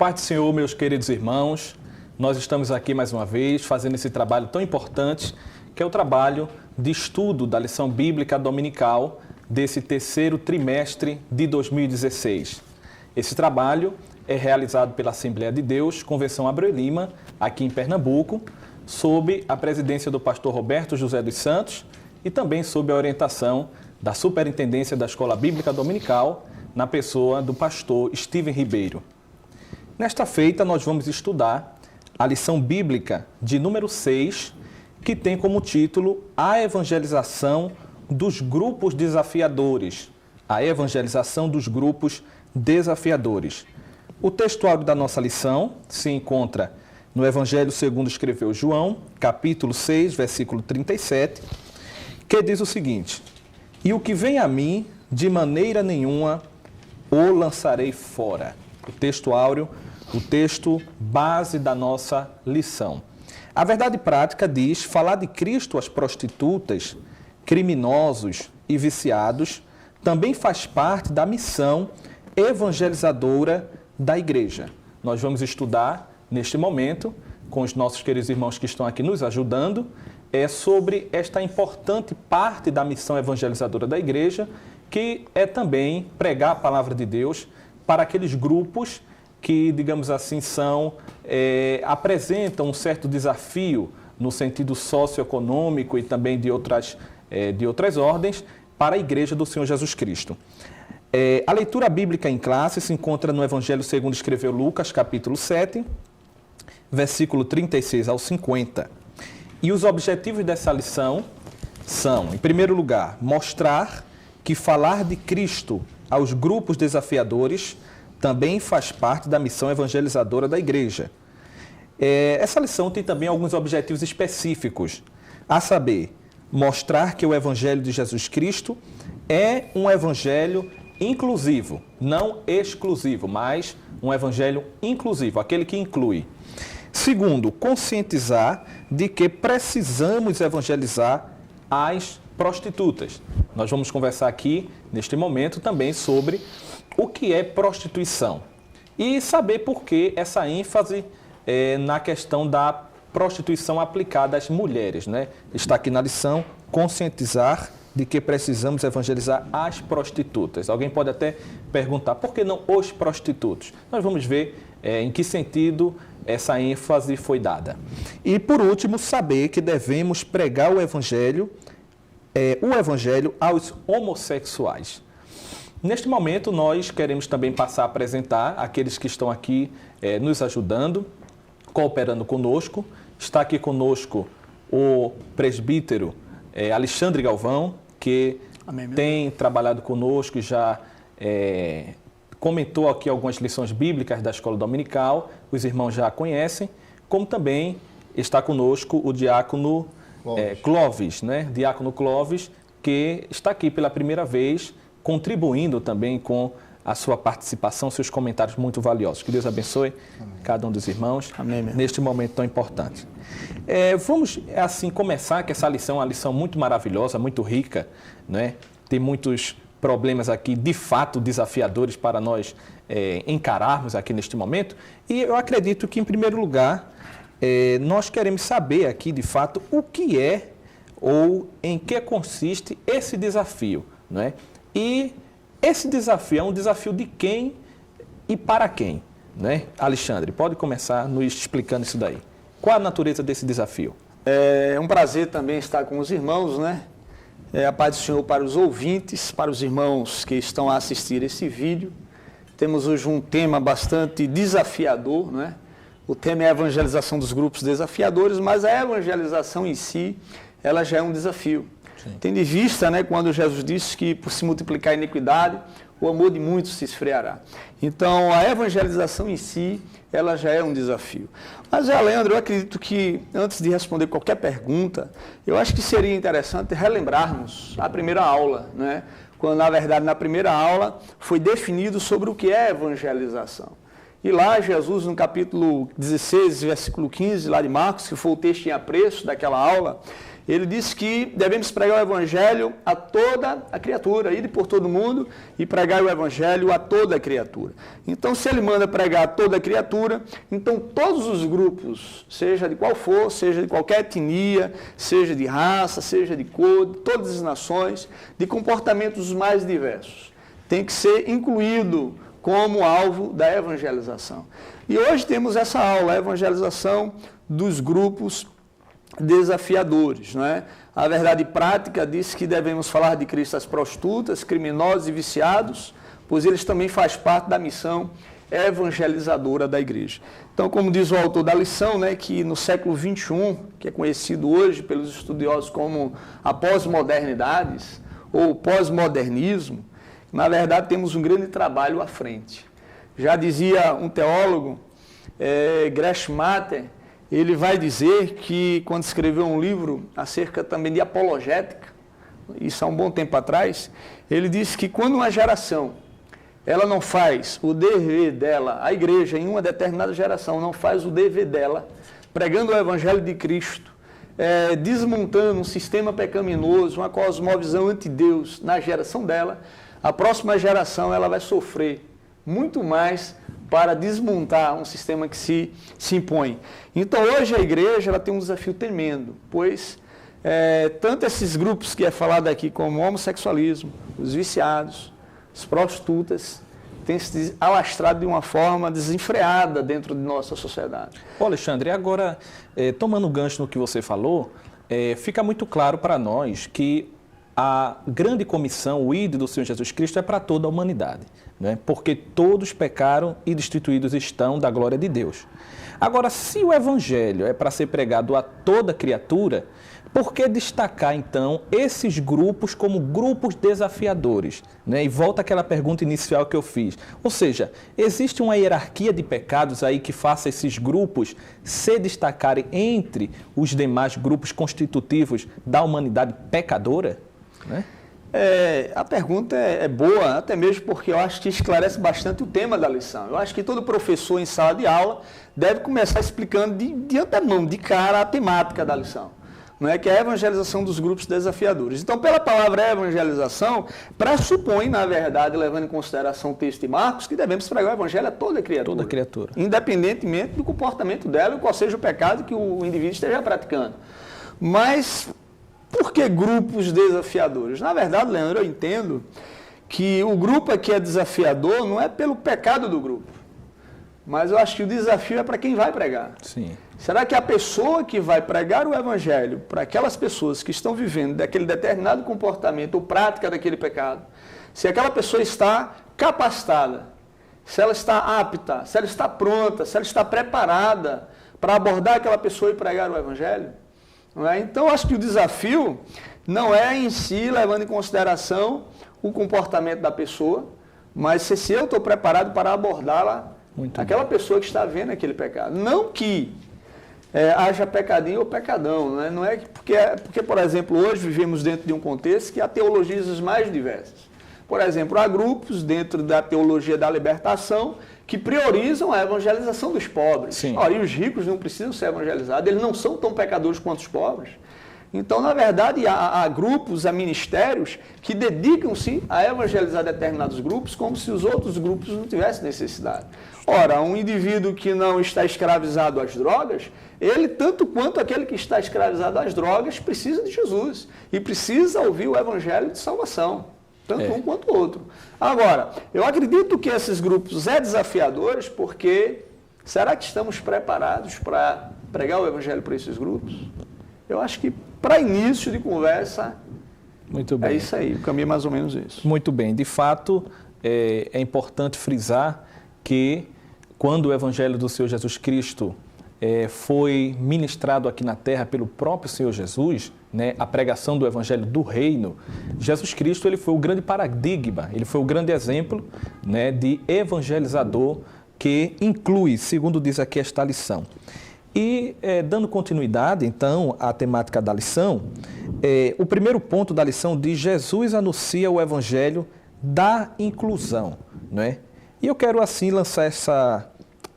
Paz do Senhor, meus queridos irmãos, nós estamos aqui mais uma vez fazendo esse trabalho tão importante, que é o trabalho de estudo da lição bíblica dominical desse terceiro trimestre de 2016. Esse trabalho é realizado pela Assembleia de Deus, Convenção Abreu Lima, aqui em Pernambuco, sob a presidência do pastor Roberto José dos Santos e também sob a orientação da Superintendência da Escola Bíblica Dominical, na pessoa do pastor Steven Ribeiro. Nesta feita, nós vamos estudar a lição bíblica de número 6, que tem como título A Evangelização dos Grupos Desafiadores. A Evangelização dos Grupos Desafiadores. O textuário da nossa lição se encontra no Evangelho segundo escreveu João, capítulo 6, versículo 37, que diz o seguinte: E o que vem a mim, de maneira nenhuma o lançarei fora. O textuário, o texto base da nossa lição. A verdade prática diz: falar de Cristo às prostitutas, criminosos e viciados também faz parte da missão evangelizadora da igreja. Nós vamos estudar neste momento, com os nossos queridos irmãos que estão aqui nos ajudando, sobre esta importante parte da missão evangelizadora da igreja, que é também pregar a palavra de Deus para aqueles grupos que, digamos assim, apresentam um certo desafio no sentido socioeconômico e também de outras ordens para a Igreja do Senhor Jesus Cristo. A leitura bíblica em classe se encontra no Evangelho segundo escreveu Lucas, capítulo 7, versículo 36 ao 50. E os objetivos dessa lição são, em primeiro lugar, mostrar que falar de Cristo aos grupos desafiadores também faz parte da missão evangelizadora da igreja. Essa lição tem também alguns objetivos específicos, a saber, mostrar que o Evangelho de Jesus Cristo é um evangelho inclusivo, não exclusivo, mas um evangelho inclusivo, aquele que inclui. Segundo, conscientizar de que precisamos evangelizar as prostitutas. Nós vamos conversar aqui, neste momento, também sobre o que é prostituição e saber por que essa ênfase na questão da prostituição aplicada às mulheres, né? Está aqui na lição, conscientizar de que precisamos evangelizar as prostitutas. Alguém pode até perguntar, por que não os prostitutos? Nós vamos ver em que sentido essa ênfase foi dada. E, por último, saber que devemos pregar o evangelho aos homossexuais. Neste momento, nós queremos também passar a apresentar aqueles que estão aqui nos ajudando, cooperando conosco. Está aqui conosco o presbítero Alexandre Galvão, que tem trabalhado conosco e já comentou aqui algumas lições bíblicas da Escola Dominical, os irmãos já conhecem, como também está conosco o diácono Clóvis, né? Diácono Clóvis, que está aqui pela primeira vez, contribuindo também com a sua participação, seus comentários muito valiosos. Que Deus abençoe cada um dos irmãos neste momento tão importante. Vamos, assim, começar, que essa lição é uma lição muito maravilhosa, muito rica, né? Tem muitos problemas aqui, de fato, desafiadores para nós encararmos aqui neste momento. E eu acredito que, em primeiro lugar, nós queremos saber aqui, de fato, o que é ou em que consiste esse desafio, né? E esse desafio é um desafio de quem e para quem, né? Alexandre, pode começar nos explicando isso daí. Qual a natureza desse desafio? É um prazer também estar com os irmãos, né? A paz do Senhor para os ouvintes, para os irmãos que estão a assistir esse vídeo. Temos hoje um tema bastante desafiador, né? O tema é a evangelização dos grupos desafiadores, mas a evangelização em si, ela já é um desafio. Sim. Tendo em vista, né, quando Jesus disse que por se multiplicar a iniquidade, o amor de muitos se esfriará. Então, a evangelização em si, ela já é um desafio. Mas, Leandro, eu acredito que, antes de responder qualquer pergunta, eu acho que seria interessante relembrarmos a primeira aula, né? Quando, na verdade, na primeira aula, foi definido sobre o que é evangelização. E lá Jesus, no capítulo 16, versículo 15, lá de Marcos, que foi o texto em apreço daquela aula, ele disse que devemos pregar o evangelho a toda a criatura, ir por todo mundo e pregar o evangelho a toda a criatura. Então, se ele manda pregar a toda a criatura, então todos os grupos, seja de qual for, seja de qualquer etnia, seja de raça, seja de cor, de todas as nações, de comportamentos mais diversos, tem que ser incluído como alvo da evangelização. E hoje temos essa aula, a evangelização dos grupos desafiadores, não é? A verdade prática diz que devemos falar de Cristo às prostitutas, criminosos e viciados, pois eles também fazem parte da missão evangelizadora da igreja. Então, como diz o autor da lição, né, que no século XXI, que é conhecido hoje pelos estudiosos como a pós-modernidade ou pós-modernismo, na verdade temos um grande trabalho à frente. Já dizia um teólogo, Gresham Matter, ele vai dizer que, quando escreveu um livro acerca também de apologética, isso há um bom tempo atrás, ele disse que quando uma geração ela não faz o dever dela, a igreja em uma determinada geração não faz o dever dela, pregando o evangelho de Cristo, desmontando um sistema pecaminoso, uma cosmovisão anti-Deus na geração dela, a próxima geração ela vai sofrer muito mais para desmontar um sistema que se impõe. Então, hoje a igreja ela tem um desafio tremendo, pois tanto esses grupos que é falado aqui, como o homossexualismo, os viciados, as prostitutas, têm se alastrado de uma forma desenfreada dentro de nossa sociedade. Ô Alexandre, agora, tomando o gancho no que você falou, fica muito claro para nós que a grande comissão, o ID do Senhor Jesus Cristo, é para toda a humanidade, né? Porque todos pecaram e destituídos estão da glória de Deus. Agora, se o evangelho é para ser pregado a toda criatura, por que destacar, então, esses grupos como grupos desafiadores, né? E volta àquela pergunta inicial que eu fiz. Ou seja, existe uma hierarquia de pecados aí que faça esses grupos se destacarem entre os demais grupos constitutivos da humanidade pecadora? Né? A pergunta é boa, até mesmo porque eu acho que esclarece bastante o tema da lição. Eu acho que todo professor em sala de aula deve começar explicando de antemão, de cara, a temática da lição, não é? Que é a evangelização dos grupos desafiadores. Então, pela palavra evangelização, pressupõe, na verdade, levando em consideração o texto de Marcos, que devemos pregar o evangelho a toda criatura. Toda criatura. Independentemente do comportamento dela, qual seja o pecado que o indivíduo esteja praticando. Mas por que grupos desafiadores? Na verdade, Leandro, eu entendo que o grupo aqui é desafiador não é pelo pecado do grupo, mas eu acho que o desafio é para quem vai pregar. Sim. Será que a pessoa que vai pregar o evangelho para aquelas pessoas que estão vivendo daquele determinado comportamento ou prática daquele pecado, se aquela pessoa está capacitada, se ela está apta, se ela está pronta, se ela está preparada para abordar aquela pessoa e pregar o evangelho? Não é? Então, acho que o desafio não é em si levando em consideração o comportamento da pessoa, mas se eu estou preparado para abordá-la, aquela pessoa que está vendo aquele pecado. Não que haja pecadinho ou pecadão, não é? Não é porque, por exemplo, hoje vivemos dentro de um contexto que há teologias mais diversas. Por exemplo, há grupos dentro da teologia da libertação que priorizam a evangelização dos pobres. Sim. Ora, e os ricos não precisam ser evangelizados, eles não são tão pecadores quanto os pobres. Então, na verdade, há grupos, há ministérios que dedicam-se a evangelizar determinados grupos como se os outros grupos não tivessem necessidade. Ora, um indivíduo que não está escravizado às drogas, ele, tanto quanto aquele que está escravizado às drogas, precisa de Jesus e precisa ouvir o evangelho de salvação. Tanto um quanto o outro. Agora, eu acredito que esses grupos desafiadores porque será que estamos preparados para pregar o evangelho para esses grupos? Eu acho que para início de conversa, muito bem. É isso aí, o caminho é mais ou menos isso. Muito bem, de fato é importante frisar que quando o evangelho do Senhor Jesus Cristo foi ministrado aqui na terra pelo próprio Senhor Jesus, né, a pregação do evangelho do reino, Jesus Cristo ele foi o grande paradigma, ele foi o grande exemplo, né, de evangelizador que inclui, segundo diz aqui esta lição. E dando continuidade, então, à temática da lição, o primeiro ponto da lição diz: Jesus anuncia o evangelho da inclusão, não é? E eu quero assim lançar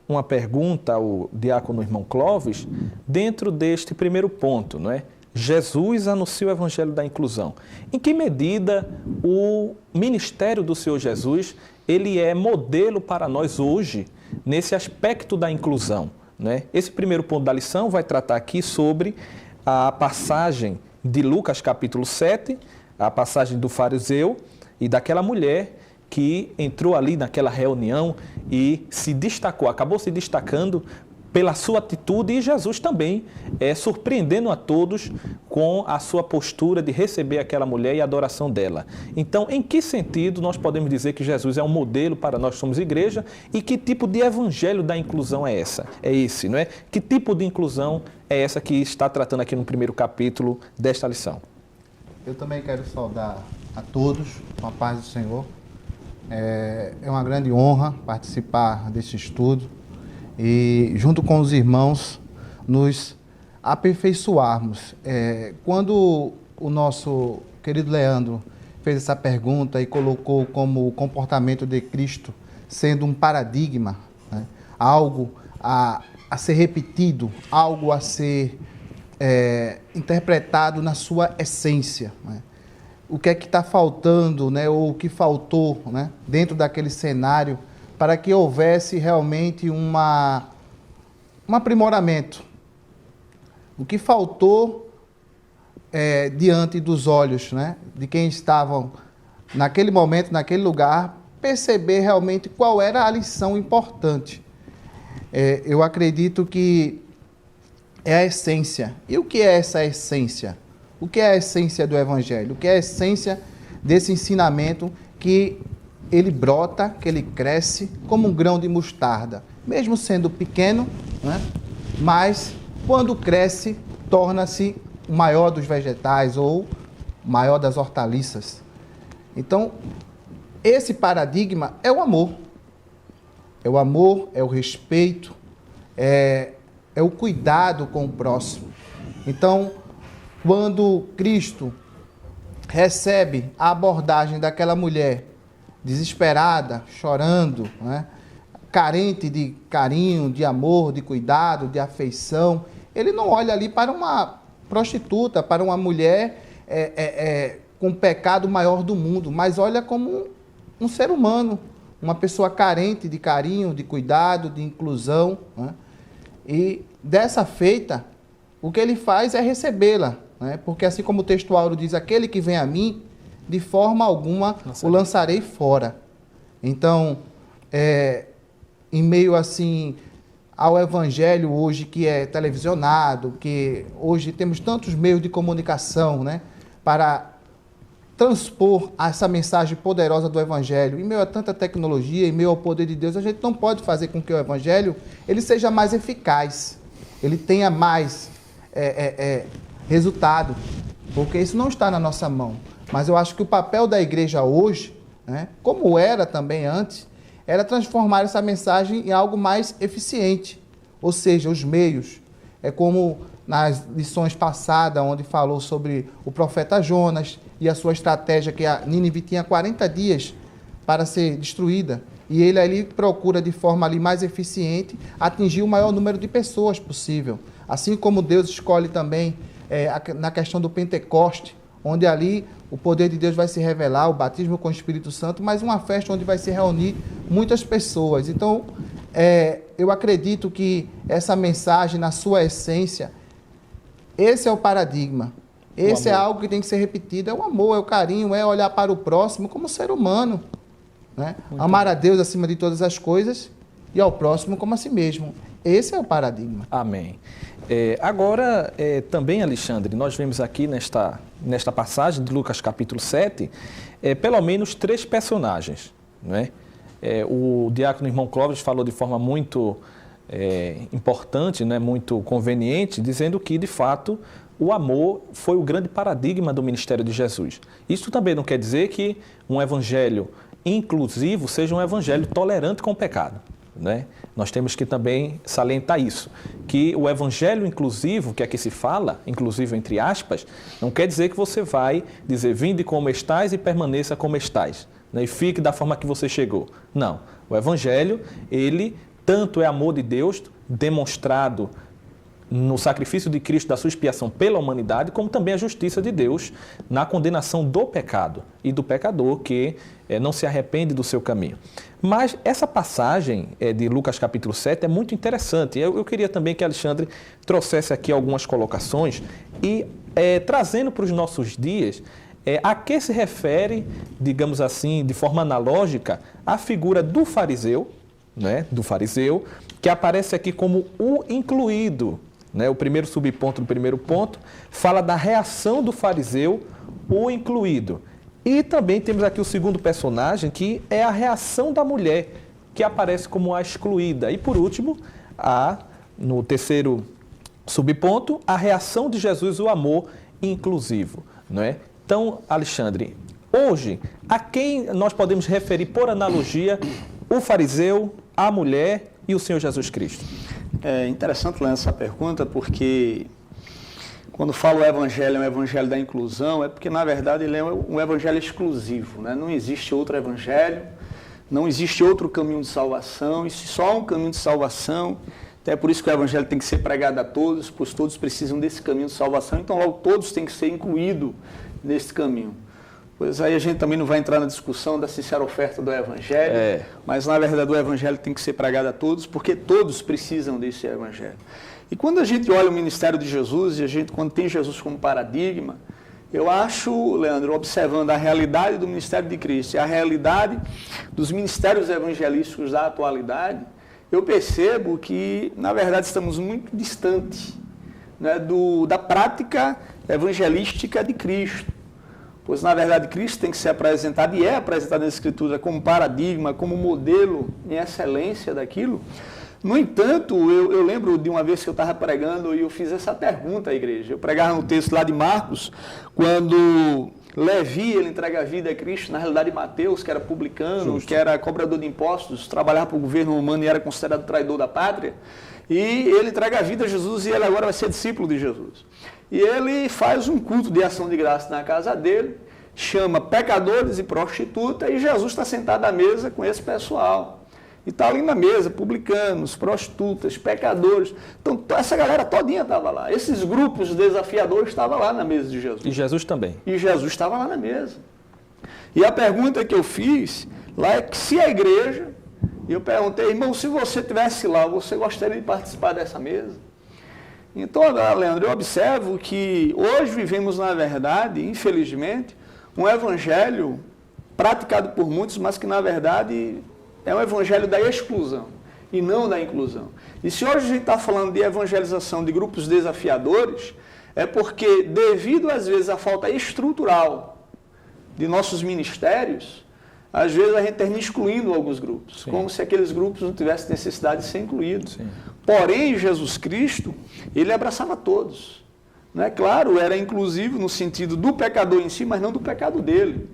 uma pergunta ao diácono irmão Clóvis dentro deste primeiro ponto, não é? Jesus anuncia o evangelho da inclusão. Em que medida o ministério do Senhor Jesus, ele é modelo para nós hoje, nesse aspecto da inclusão, né? Esse primeiro ponto da lição vai tratar aqui sobre a passagem de Lucas capítulo 7, a passagem do fariseu e daquela mulher que entrou ali naquela reunião e se destacou, acabou se destacando pela sua atitude, e Jesus também surpreendendo a todos com a sua postura de receber aquela mulher e a adoração dela. Então, em que sentido nós podemos dizer que Jesus é um modelo para nós que somos igreja, e que tipo de evangelho da inclusão é esse, não é? Que tipo de inclusão é essa que está tratando aqui no primeiro capítulo desta lição? Eu também quero saudar a todos com a paz do Senhor. É uma grande honra participar desse estudo e, junto com os irmãos, nos aperfeiçoarmos. Quando o nosso querido Leandro fez essa pergunta e colocou como o comportamento de Cristo sendo um paradigma, né, algo a ser repetido, algo a ser interpretado na sua essência, né? O que é que está faltando, né, ou o que faltou, né, dentro daquele cenário para que houvesse realmente um aprimoramento? O que faltou diante dos olhos, né, de quem estavam naquele momento, naquele lugar, perceber realmente qual era a lição importante. Eu acredito que é a essência. E o que é essa essência? O que é a essência do Evangelho? O que é a essência desse ensinamento que ele brota, que ele cresce como um grão de mostarda, mesmo sendo pequeno, né? Mas quando cresce, torna-se o maior dos vegetais ou o maior das hortaliças. Então, esse paradigma é o amor. É o amor, é o respeito, é o cuidado com o próximo. Então, quando Cristo recebe a abordagem daquela mulher desesperada, chorando, né, carente de carinho, de amor, de cuidado, de afeição, ele não olha ali para uma prostituta, para uma mulher com o pecado maior do mundo, mas olha como um ser humano, uma pessoa carente de carinho, de cuidado, de inclusão, né? E dessa feita, o que ele faz é recebê-la, né? Porque assim como o texto áureo diz, aquele que vem a mim, de forma alguma o lançarei fora. Então, em meio assim ao evangelho hoje que é televisionado, que hoje temos tantos meios de comunicação, né, para transpor essa mensagem poderosa do evangelho, em meio a tanta tecnologia, em meio ao poder de Deus, a gente não pode fazer com que o evangelho ele seja mais eficaz, ele tenha mais resultado, porque isso não está na nossa mão. Mas eu acho que o papel da igreja hoje, né, como era também antes, era transformar essa mensagem em algo mais eficiente, ou seja, os meios. É como nas lições passadas, onde falou sobre o profeta Jonas e a sua estratégia, que a Nínive tinha 40 dias para ser destruída, e ele ali procura de forma ali mais eficiente atingir o maior número de pessoas possível. Assim como Deus escolhe também na questão do Pentecoste, onde ali o poder de Deus vai se revelar, o batismo com o Espírito Santo, mas uma festa onde vai se reunir muitas pessoas. Então, eu acredito que essa mensagem, na sua essência, esse é o paradigma. Esse é algo que tem que ser repetido, é o amor, é o carinho, é olhar para o próximo como ser humano, né? Amar a Deus acima de todas as coisas e ao próximo como a si mesmo. Esse é o paradigma. Amém. Agora, também, Alexandre, nós vemos aqui nesta passagem de Lucas capítulo 7, pelo menos 3 personagens, não é? O diácono irmão Clóvis falou de forma muito importante, né, muito conveniente, dizendo que, de fato, o amor foi o grande paradigma do ministério de Jesus. Isso também não quer dizer que um evangelho inclusivo seja um evangelho tolerante com o pecado, né? Nós temos que também salientar isso, que o evangelho inclusivo, que aqui se fala, inclusive entre aspas, não quer dizer que você vai dizer, vinde como estais e permaneça como estais, né? E fique da forma que você chegou. Não, o evangelho, ele tanto é amor de Deus demonstrado no sacrifício de Cristo da sua expiação pela humanidade, como também a justiça de Deus na condenação do pecado e do pecador que não se arrepende do seu caminho. Mas essa passagem de Lucas capítulo 7 é muito interessante. Eu queria também que Alexandre trouxesse aqui algumas colocações e trazendo para os nossos dias a que se refere, digamos assim, de forma analógica, a figura do fariseu, né, que aparece aqui como o incluído. O primeiro subponto do primeiro ponto fala da reação do fariseu, o incluído. E também temos aqui o segundo personagem, que é a reação da mulher, que aparece como a excluída. E por último, no terceiro subponto, a reação de Jesus, o amor inclusivo. Então, Alexandre, hoje, a quem nós podemos referir por analogia o fariseu, a mulher e o Senhor Jesus Cristo? É interessante ler essa pergunta, porque quando falo o evangelho é um evangelho da inclusão, é porque, na verdade, ele é um evangelho exclusivo. Não existe outro evangelho, não existe outro caminho de salvação, e se só há um caminho de salvação, é por isso que o evangelho tem que ser pregado a todos, pois todos precisam desse caminho de salvação, então logo todos têm que ser incluídos nesse caminho. Pois aí a gente também não vai entrar na discussão da sincera oferta do Evangelho, mas na verdade o Evangelho tem que ser pregado a todos, porque todos precisam desse Evangelho. E quando a gente olha o ministério de Jesus, e quando tem Jesus como paradigma, eu acho, Leandro, observando a realidade do ministério de Cristo e a realidade dos ministérios evangelísticos da atualidade, eu percebo que, na verdade, estamos muito distantes, da prática evangelística de Cristo. Pois, na verdade, Cristo tem que ser apresentado, e é apresentado na Escritura como paradigma, como modelo em excelência daquilo. No entanto, eu lembro de uma vez que eu estava pregando e eu fiz essa pergunta à igreja. Eu pregava no texto lá de Marcos, quando Levi, ele entrega a vida a Cristo, na realidade Mateus, que era publicano, que era cobrador de impostos, trabalhava para o governo romano e era considerado traidor da pátria, e ele entrega a vida a Jesus e ele agora vai ser discípulo de Jesus. E ele faz um culto de ação de graça na casa dele, chama pecadores e prostitutas, e Jesus está sentado à mesa com esse pessoal. E está ali na mesa, publicanos, prostitutas, pecadores. Então, essa galera todinha estava lá. Esses grupos desafiadores estavam lá na mesa de Jesus. E Jesus também. E Jesus estava lá na mesa. E a pergunta que eu fiz lá é que se a igreja... E eu perguntei, irmão, se você estivesse lá, você gostaria de participar dessa mesa? Então, Leandro, eu observo que hoje vivemos, na verdade, infelizmente, um evangelho praticado por muitos, mas que, na verdade, é um evangelho da exclusão e não da inclusão. E se hoje a gente está falando de evangelização de grupos desafiadores, é porque, devido, às vezes, à falta estrutural de nossos ministérios, às vezes a gente termina excluindo alguns grupos, sim, como se aqueles grupos não tivessem necessidade de ser incluídos. Sim. Porém, Jesus Cristo, ele abraçava todos. Claro, era inclusivo no sentido do pecador em si, mas não do pecado dele.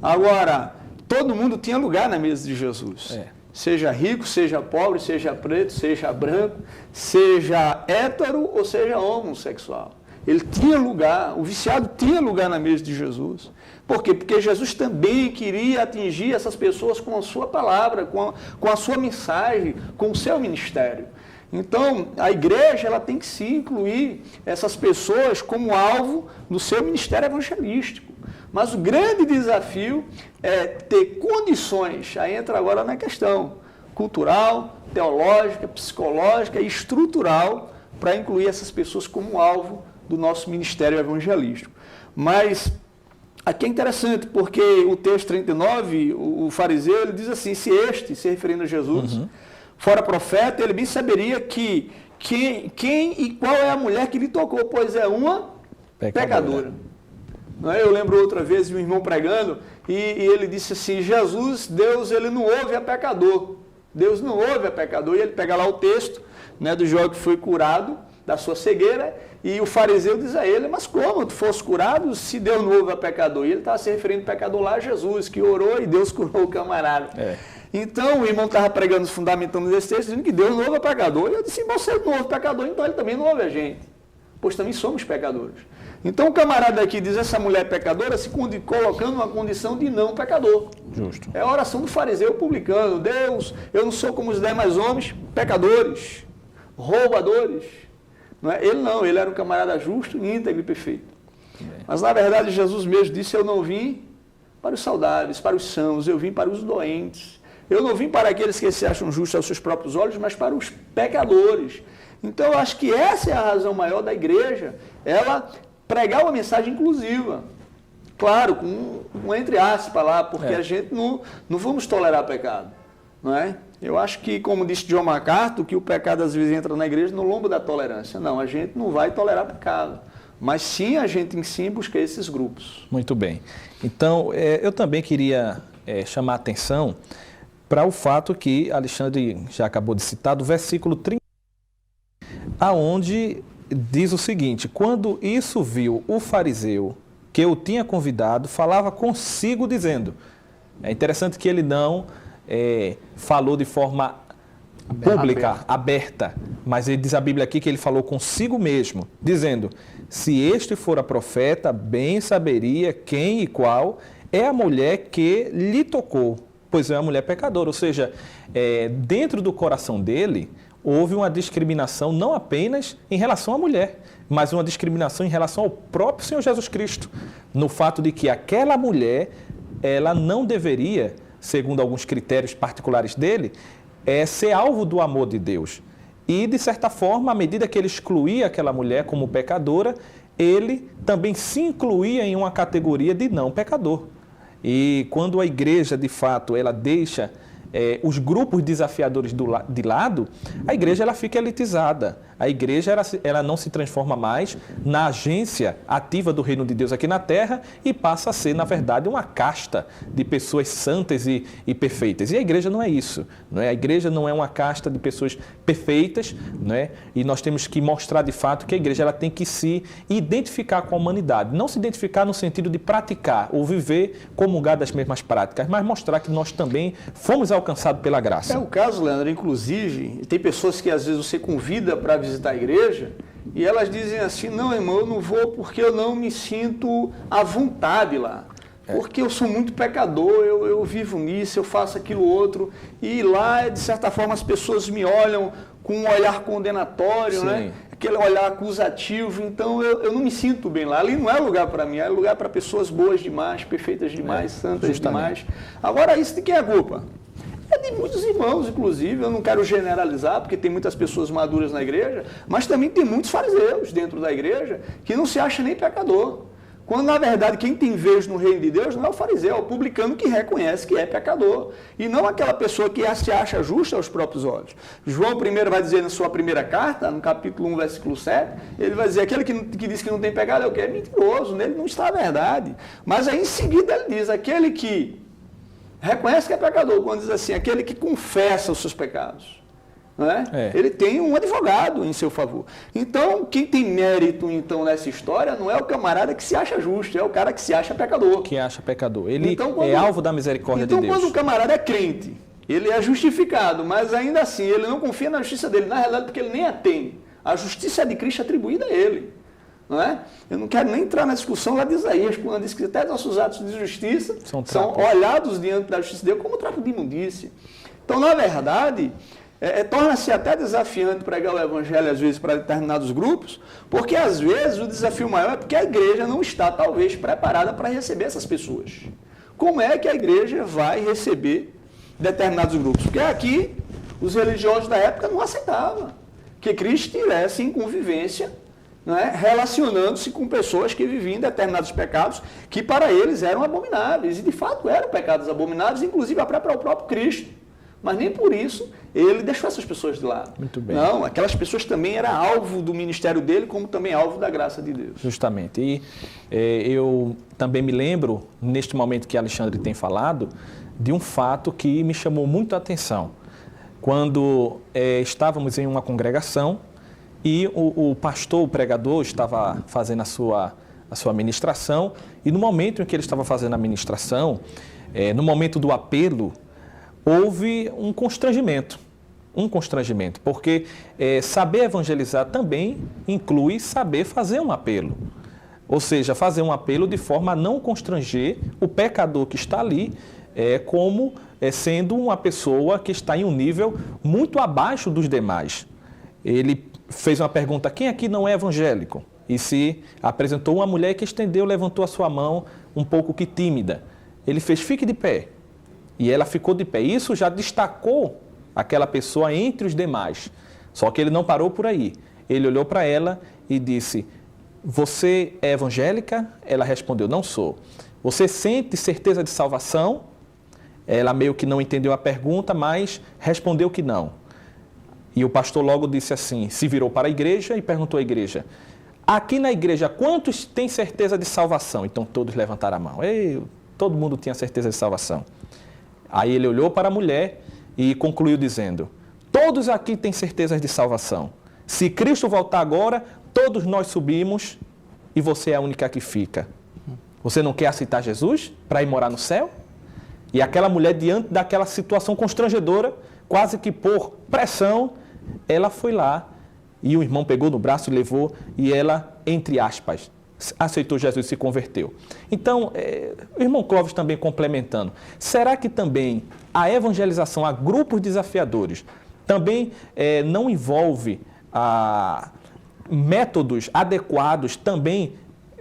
Agora, todo mundo tinha lugar na mesa de Jesus. Seja rico, seja pobre, seja preto, seja branco, seja hétero ou seja homossexual. Ele tinha lugar, o viciado tinha lugar na mesa de Jesus. Por quê? Porque Jesus também queria atingir essas pessoas com a sua palavra, com a sua mensagem, com o seu ministério. Então, a igreja ela tem que se incluir essas pessoas como alvo do seu ministério evangelístico. Mas o grande desafio é ter condições, aí entra agora na questão cultural, teológica, psicológica e estrutural, para incluir essas pessoas como alvo do nosso ministério evangelístico. Mas aqui é interessante, porque o texto 39, o fariseu, ele diz assim, se referindo a Jesus, fora profeta, ele bem saberia que quem e qual é a mulher que lhe tocou, pois é uma pecadora. Eu lembro outra vez de um irmão pregando, e ele disse assim, Jesus, Deus, ele não ouve a pecador. Deus não ouve a pecador. E ele pega lá o texto do jovem que foi curado da sua cegueira, e o fariseu diz a ele, mas como tu fosse curado se Deus não ouve a pecador? E ele estava se referindo ao pecador lá a Jesus, que orou e Deus curou o camarada. Então, o irmão estava pregando, fundamentando esse texto, dizendo que Deus não ouve a pecador. E eu disse, você não ouve o pecador, então ele também não ouve a gente. pois também somos pecadores. Então o camarada aqui diz, essa mulher pecadora, se colocando numa condição de não pecador. Justo. É a oração do fariseu publicano. Deus, eu não sou como os demais homens, pecadores, roubadores. Não é? Ele não, ele era um camarada justo, íntegro e perfeito. Mas na verdade Jesus mesmo disse, eu não vim para os saudáveis, para os sãos, eu vim para os doentes. Eu não vim para aqueles que se acham justos aos seus próprios olhos, mas para os pecadores. Então eu acho que essa é a razão maior da igreja, ela pregar uma mensagem inclusiva. Claro, com entre aspas lá, porque a gente não vamos tolerar pecado. Não é? Eu acho que, como disse John MacArthur, que o pecado às vezes entra na igreja no lombo da tolerância. Não, a gente não vai tolerar pecado. Mas sim, a gente em si busca esses grupos. Muito bem. Então, eu também queria chamar a atenção para o fato que Alexandre já acabou de citar, do versículo 30, aonde diz o seguinte: quando isso viu o fariseu que eu tinha convidado, falava consigo dizendo. É interessante que ele não falou de forma pública, aberta, mas ele diz a Bíblia aqui que ele falou consigo mesmo, dizendo, se este fora profeta, bem saberia quem e qual é a mulher que lhe tocou, pois é uma mulher pecadora. Ou seja, dentro do coração dele, houve uma discriminação não apenas em relação à mulher, mas uma discriminação em relação ao próprio Senhor Jesus Cristo, no fato de que aquela mulher, ela não deveria, segundo alguns critérios particulares dele, ser alvo do amor de Deus. E, de certa forma, à medida que ele excluía aquela mulher como pecadora, ele também se incluía em uma categoria de não pecador. E quando a igreja, de fato, ela deixa os grupos desafiadores de lado, a igreja ela fica elitizada. A igreja ela não se transforma mais na agência ativa do reino de Deus aqui na terra e passa a ser, na verdade, uma casta de pessoas santas e perfeitas. E a igreja não é isso. Não é? A igreja não é uma casta de pessoas perfeitas, não é? E nós temos que mostrar de fato que a igreja ela tem que se identificar com a humanidade. Não se identificar no sentido de praticar ou viver, comungar das mesmas práticas, mas mostrar que nós também fomos alcançados pela graça. É o caso, Leandro, inclusive, tem pessoas que às vezes você convida para visitar a igreja e elas dizem assim, não, irmão, eu não vou porque eu não me sinto à vontade lá. Porque eu sou muito pecador, eu vivo nisso, eu faço aquilo outro. E lá, de certa forma, as pessoas me olham com um olhar condenatório, né? Aquele olhar acusativo. Então, eu não me sinto bem lá. Ali não é lugar para mim, é lugar para pessoas boas demais, perfeitas demais, santas demais. Agora, isso de quem é a culpa? É de muitos irmãos, inclusive. Eu não quero generalizar, porque tem muitas pessoas maduras na igreja, mas também tem muitos fariseus dentro da igreja que não se acha nem pecador. Quando, na verdade, quem tem vez no reino de Deus não é o fariseu, é o publicano que reconhece que é pecador. E não aquela pessoa que se acha justa aos próprios olhos. João primeiro vai dizer na sua primeira carta, no capítulo 1, versículo 7, ele vai dizer, aquele que diz que não tem pecado é o quê? É mentiroso, nele não está a verdade. Mas aí em seguida ele diz, aquele que reconhece que é pecador, quando diz assim, aquele que confessa os seus pecados. Não é? Ele tem um advogado em seu favor. Então, quem tem mérito então nessa história não é o camarada que se acha justo, é o cara que se acha pecador. Que acha pecador. Ele é alvo da misericórdia de Deus. Então, quando o camarada é crente, ele é justificado, mas ainda assim ele não confia na justiça dele, na realidade porque ele nem a tem. A justiça de Cristo é atribuída a ele. Não é? Eu não quero nem entrar na discussão lá de Isaías, quando diz que até nossos atos de justiça são olhados diante da justiça de Deus como trapo de imundície. Então, na verdade, torna-se até desafiante pregar o evangelho, às vezes, para determinados grupos, porque, às vezes, o desafio maior é porque a igreja não está, talvez, preparada para receber essas pessoas. Como é que a igreja vai receber determinados grupos? Porque aqui, os religiosos da época não aceitavam que Cristo estivesse em convivência, não é? Relacionando-se com pessoas que viviam determinados pecados que para eles eram abomináveis. E de fato eram pecados abomináveis, inclusive até para o próprio Cristo. Mas nem por isso ele deixou essas pessoas de lado. Muito bem. Não, aquelas pessoas também eram alvo do ministério dele, como também alvo da graça de Deus. Justamente. E eu também me lembro, neste momento que Alexandre tem falado, de um fato que me chamou muito a atenção. Quando estávamos em uma congregação, e o pastor, o pregador, estava fazendo a sua ministração, e no momento em que ele estava fazendo a ministração, no momento do apelo, houve um constrangimento. um constrangimento, porque saber evangelizar também inclui saber fazer um apelo. Ou seja, fazer um apelo de forma a não constranger o pecador que está ali, como sendo uma pessoa que está em um nível muito abaixo dos demais. Ele fez uma pergunta: quem aqui não é evangélico? E se apresentou uma mulher que levantou a sua mão um pouco que tímida. Ele fez: fique de pé. E ela ficou de pé. Isso já destacou aquela pessoa entre os demais. Só que ele não parou por aí. Ele olhou para ela e disse: você é evangélica? Ela respondeu: não sou. Você sente certeza de salvação? Ela meio que não entendeu a pergunta, mas respondeu que não. E o pastor logo disse assim, se virou para a igreja e perguntou à igreja: aqui na igreja, quantos têm certeza de salvação? Então todos levantaram a mão. Todo mundo tinha certeza de salvação. Aí ele olhou para a mulher e concluiu dizendo: todos aqui têm certeza de salvação. Se Cristo voltar agora, todos nós subimos e você é a única que fica. Você não quer aceitar Jesus para ir morar no céu? E aquela mulher, diante daquela situação constrangedora, quase que por pressão, ela foi lá e o irmão pegou no braço, levou e ela, entre aspas, aceitou Jesus e se converteu. Então, o irmão Clóvis também complementando, será que também a evangelização a grupos desafiadores também não envolve métodos adequados também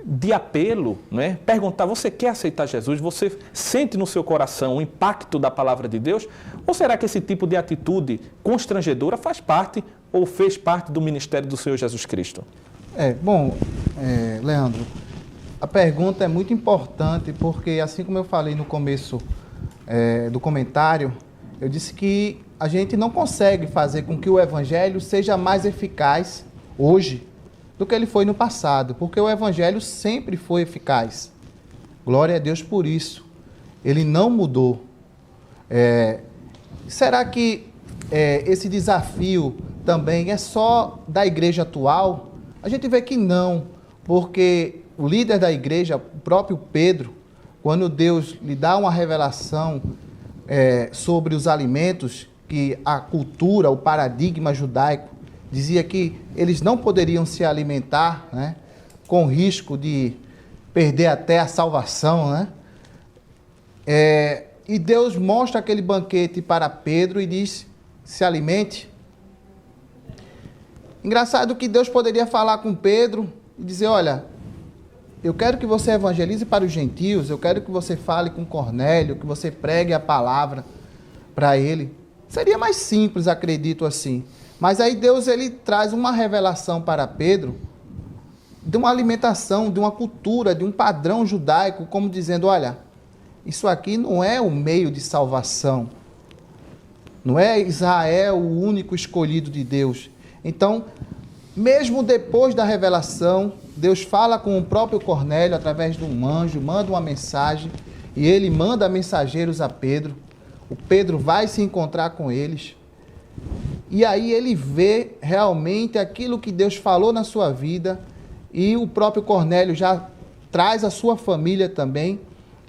de apelo, não é? Perguntar: você quer aceitar Jesus? Você sente no seu coração o impacto da palavra de Deus? Ou será que esse tipo de atitude constrangedora faz parte ou fez parte do ministério do Senhor Jesus Cristo? Leandro, a pergunta é muito importante porque, assim como eu falei no começo do comentário, eu disse que a gente não consegue fazer com que o evangelho seja mais eficaz hoje do que ele foi no passado, porque o evangelho sempre foi eficaz. Glória a Deus por isso. Ele não mudou. Será que esse desafio também é só da igreja atual? A gente vê que não, porque o líder da igreja, o próprio Pedro, quando Deus lhe dá uma revelação sobre os alimentos, que a cultura, o paradigma judaico, dizia que eles não poderiam se alimentar, né, com risco de perder até a salvação, né? E Deus mostra aquele banquete para Pedro e diz: se alimente. Engraçado que Deus poderia falar com Pedro e dizer: olha, eu quero que você evangelize para os gentios, eu quero que você fale com Cornélio, que você pregue a palavra para ele. Seria mais simples, acredito assim. Mas aí Deus ele traz uma revelação para Pedro de uma alimentação, de uma cultura, de um padrão judaico, como dizendo: olha, isso aqui não é o meio de salvação. Não é Israel o único escolhido de Deus. Então, mesmo depois da revelação, Deus fala com o próprio Cornélio através de um anjo, manda uma mensagem, e ele manda mensageiros a Pedro. O Pedro vai se encontrar com eles. E aí ele vê realmente aquilo que Deus falou na sua vida, e o próprio Cornélio já traz a sua família também.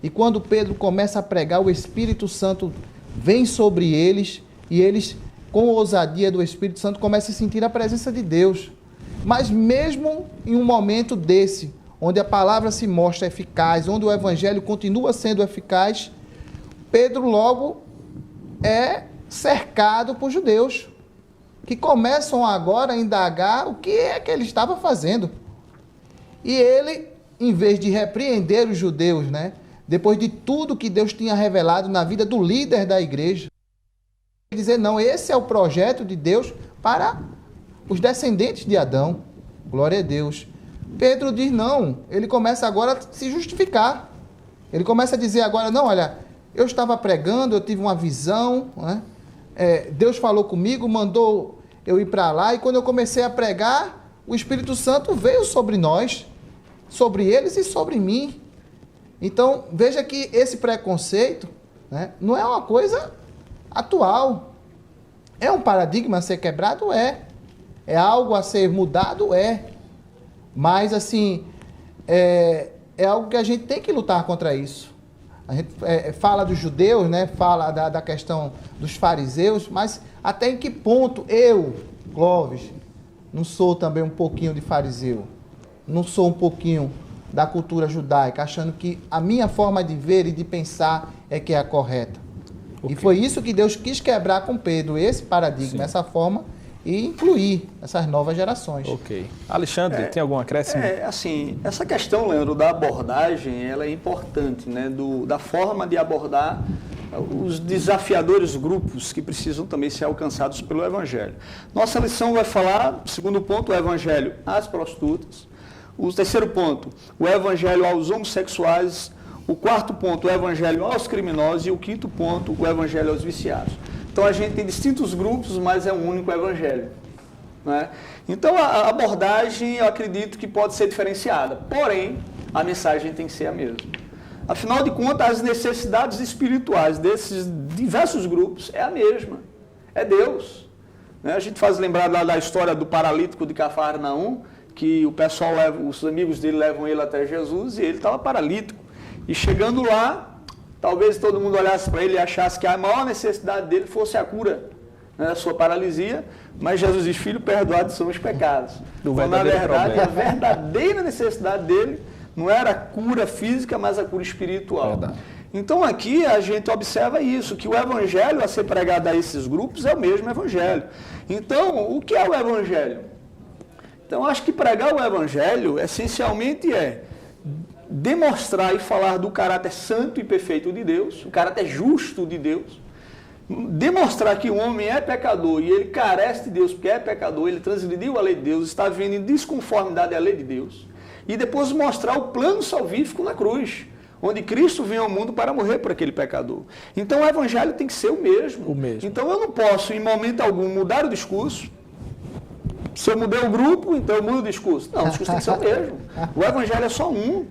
E quando Pedro começa a pregar, o Espírito Santo vem sobre eles, e eles, com a ousadia do Espírito Santo, começam a sentir a presença de Deus. Mas mesmo em um momento desse, onde a palavra se mostra eficaz, onde o evangelho continua sendo eficaz, Pedro logo é cercado por judeus, que começam agora a indagar o que é que ele estava fazendo. E ele, em vez de repreender os judeus, né, depois de tudo que Deus tinha revelado na vida do líder da igreja, dizer: não, esse é o projeto de Deus para os descendentes de Adão. Glória a Deus. Pedro diz não, ele começa agora a se justificar. Ele começa a dizer agora: não, olha, eu estava pregando, eu tive uma visão, né? Deus falou comigo, mandou eu ir para lá, e quando eu comecei a pregar, o Espírito Santo veio sobre nós, sobre eles e sobre mim. Então, veja que esse preconceito, né, não é uma coisa atual. É um paradigma a ser quebrado? É algo a ser mudado? Mas, assim, é algo que a gente tem que lutar contra isso. A gente fala dos judeus, né? Fala da questão dos fariseus, mas até em que ponto eu, Clóvis, não sou também um pouquinho de fariseu? Não sou um pouquinho da cultura judaica, achando que a minha forma de ver e de pensar é que é a correta. Okay. E foi isso que Deus quis quebrar com Pedro, esse paradigma, essa forma, e incluir essas novas gerações. Ok. Alexandre, tem algum acréscimo? Assim, essa questão, Leandro, da abordagem, ela é importante, né? Da forma de abordar os desafiadores grupos que precisam também ser alcançados pelo Evangelho. Nossa lição vai falar, segundo ponto, o Evangelho às prostitutas. O terceiro ponto, o Evangelho aos homossexuais. O quarto ponto, o Evangelho aos criminosos. E o quinto ponto, o Evangelho aos viciados. Então a gente tem distintos grupos, mas é um único Evangelho, né? Então a abordagem, eu acredito que pode ser diferenciada, porém a mensagem tem que ser a mesma. Afinal de contas, as necessidades espirituais desses diversos grupos é a mesma, é Deus, né? A gente faz lembrar da história do paralítico de Cafarnaum, que o pessoal os amigos dele levam ele até Jesus e ele estava paralítico. E chegando lá, talvez todo mundo olhasse para ele e achasse que a maior necessidade dele fosse a cura, né, da sua paralisia, mas Jesus diz: filho, perdoados são os pecados. Então, na verdade, a verdadeira necessidade dele não era a cura física, mas a cura espiritual. Verdade. Então aqui a gente observa isso, que o evangelho a ser pregado a esses grupos é o mesmo evangelho. Então, o que é o evangelho? Então, acho que pregar o evangelho, essencialmente, é demonstrar e falar do caráter santo e perfeito de Deus, o caráter justo de Deus, demonstrar que o homem é pecador e ele carece de Deus porque é pecador, ele transgrediu a lei de Deus, está vivendo em desconformidade à lei de Deus, e depois mostrar o plano salvífico na cruz, onde Cristo vem ao mundo para morrer por aquele pecador. Então o evangelho tem que ser o mesmo. Então eu não posso, em momento algum, mudar o discurso. Se eu mudei o grupo, então eu mudo o discurso. Não, o discurso tem que ser o mesmo. O evangelho é só um.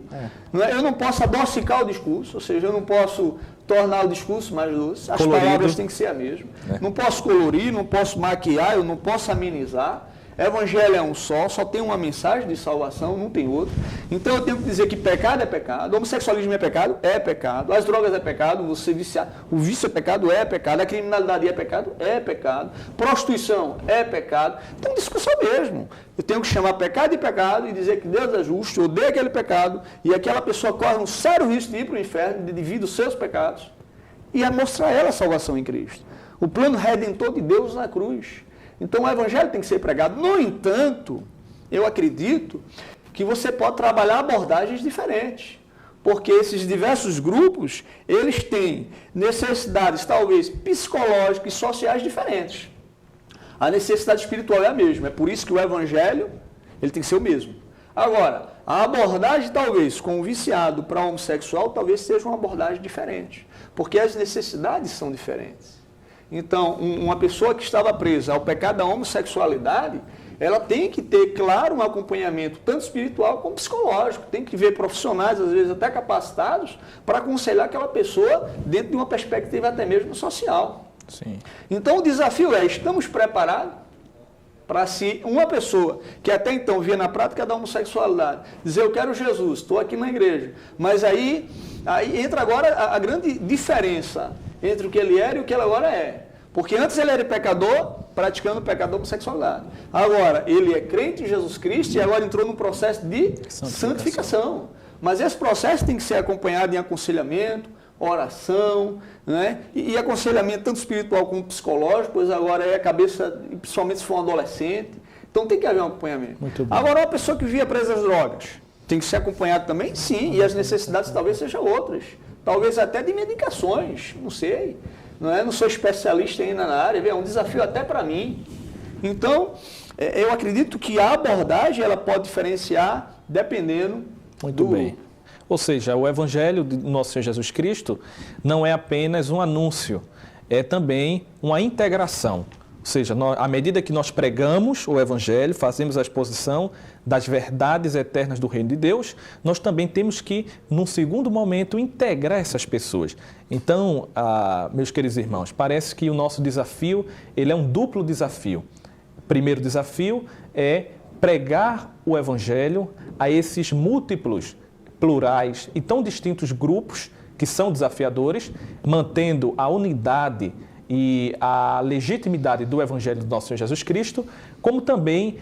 Eu não posso adocicar o discurso, ou seja, eu não posso tornar o discurso mais doce. As palavras têm que ser a mesma. Não posso colorir, não posso maquiar, eu não posso amenizar. Evangelho é um só tem uma mensagem de salvação, não tem outra. Então eu tenho que dizer que pecado é pecado, homossexualismo é pecado, as drogas é pecado, você viciar, o vício é pecado, a criminalidade é pecado, prostituição é pecado. Então o discurso é o mesmo. Eu tenho que chamar pecado de pecado e dizer que Deus é justo, odeia aquele pecado, e aquela pessoa corre um sério risco de ir para o inferno devido aos seus pecados, e a mostrar a ela a salvação em Cristo. O plano redentor de Deus na cruz. Então o evangelho tem que ser pregado. No entanto, eu acredito que você pode trabalhar abordagens diferentes, porque esses diversos grupos, eles têm necessidades talvez psicológicas e sociais diferentes. A necessidade espiritual é a mesma, é por isso que o evangelho ele tem que ser o mesmo. Agora, a abordagem talvez com o viciado para o homossexual talvez seja uma abordagem diferente, porque as necessidades são diferentes. Então, uma pessoa que estava presa ao pecado da homossexualidade, ela tem que ter, claro, um acompanhamento tanto espiritual como psicológico. Tem que ver profissionais, às vezes até capacitados, para aconselhar aquela pessoa dentro de uma perspectiva até mesmo social. Sim. Então, o desafio é, estamos preparados para se uma pessoa que até então via na prática da homossexualidade, dizer: eu quero Jesus, estou aqui na igreja. Mas aí entra agora a grande diferença entre o que ele era e o que ele agora é. Porque antes ele era pecador, praticando o pecado da homossexualidade. Agora, ele é crente em Jesus Cristo e agora entrou num processo de santificação. Mas esse processo tem que ser acompanhado em aconselhamento, oração, né? E aconselhamento tanto espiritual como psicológico, pois agora é a cabeça, principalmente se for um adolescente. Então tem que haver um acompanhamento. Agora, uma pessoa que via presa às drogas, tem que ser acompanhado também? Sim, e as necessidades talvez sejam outras. Talvez até de medicações, não sei. Não sou especialista ainda na área, é um desafio até para mim. Então, eu acredito que a abordagem ela pode diferenciar dependendo Muito bem. Ou seja, o Evangelho do nosso Senhor Jesus Cristo não é apenas um anúncio, é também uma integração. Ou seja, à medida que nós pregamos o Evangelho, fazemos a exposição das verdades eternas do Reino de Deus, nós também temos que, num segundo momento, integrar essas pessoas. Então, meus queridos irmãos, parece que o nosso desafio ele é um duplo desafio. O primeiro desafio é pregar o Evangelho a esses múltiplos, plurais e tão distintos grupos que são desafiadores, mantendo a unidade e a legitimidade do Evangelho do nosso Senhor Jesus Cristo, como também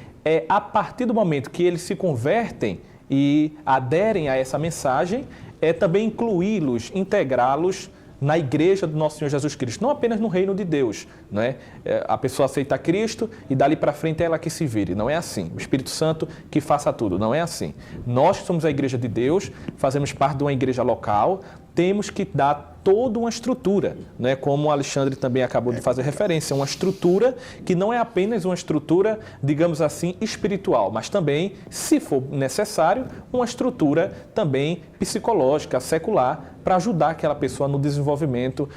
a partir do momento que eles se convertem e aderem a essa mensagem, também incluí-los, integrá-los na igreja do nosso Senhor Jesus Cristo, não apenas no reino de Deus, não é? A pessoa aceita Cristo e dali para frente é ela que se vire, não é assim. O Espírito Santo que faça tudo, não é assim. Nós que somos a igreja de Deus, fazemos parte de uma igreja local, temos que dar toda uma estrutura, né? Como o Alexandre também acabou de fazer referência, uma estrutura que não é apenas uma estrutura, digamos assim, espiritual, mas também, se for necessário, uma estrutura também psicológica, secular, para ajudar aquela pessoa no desenvolvimento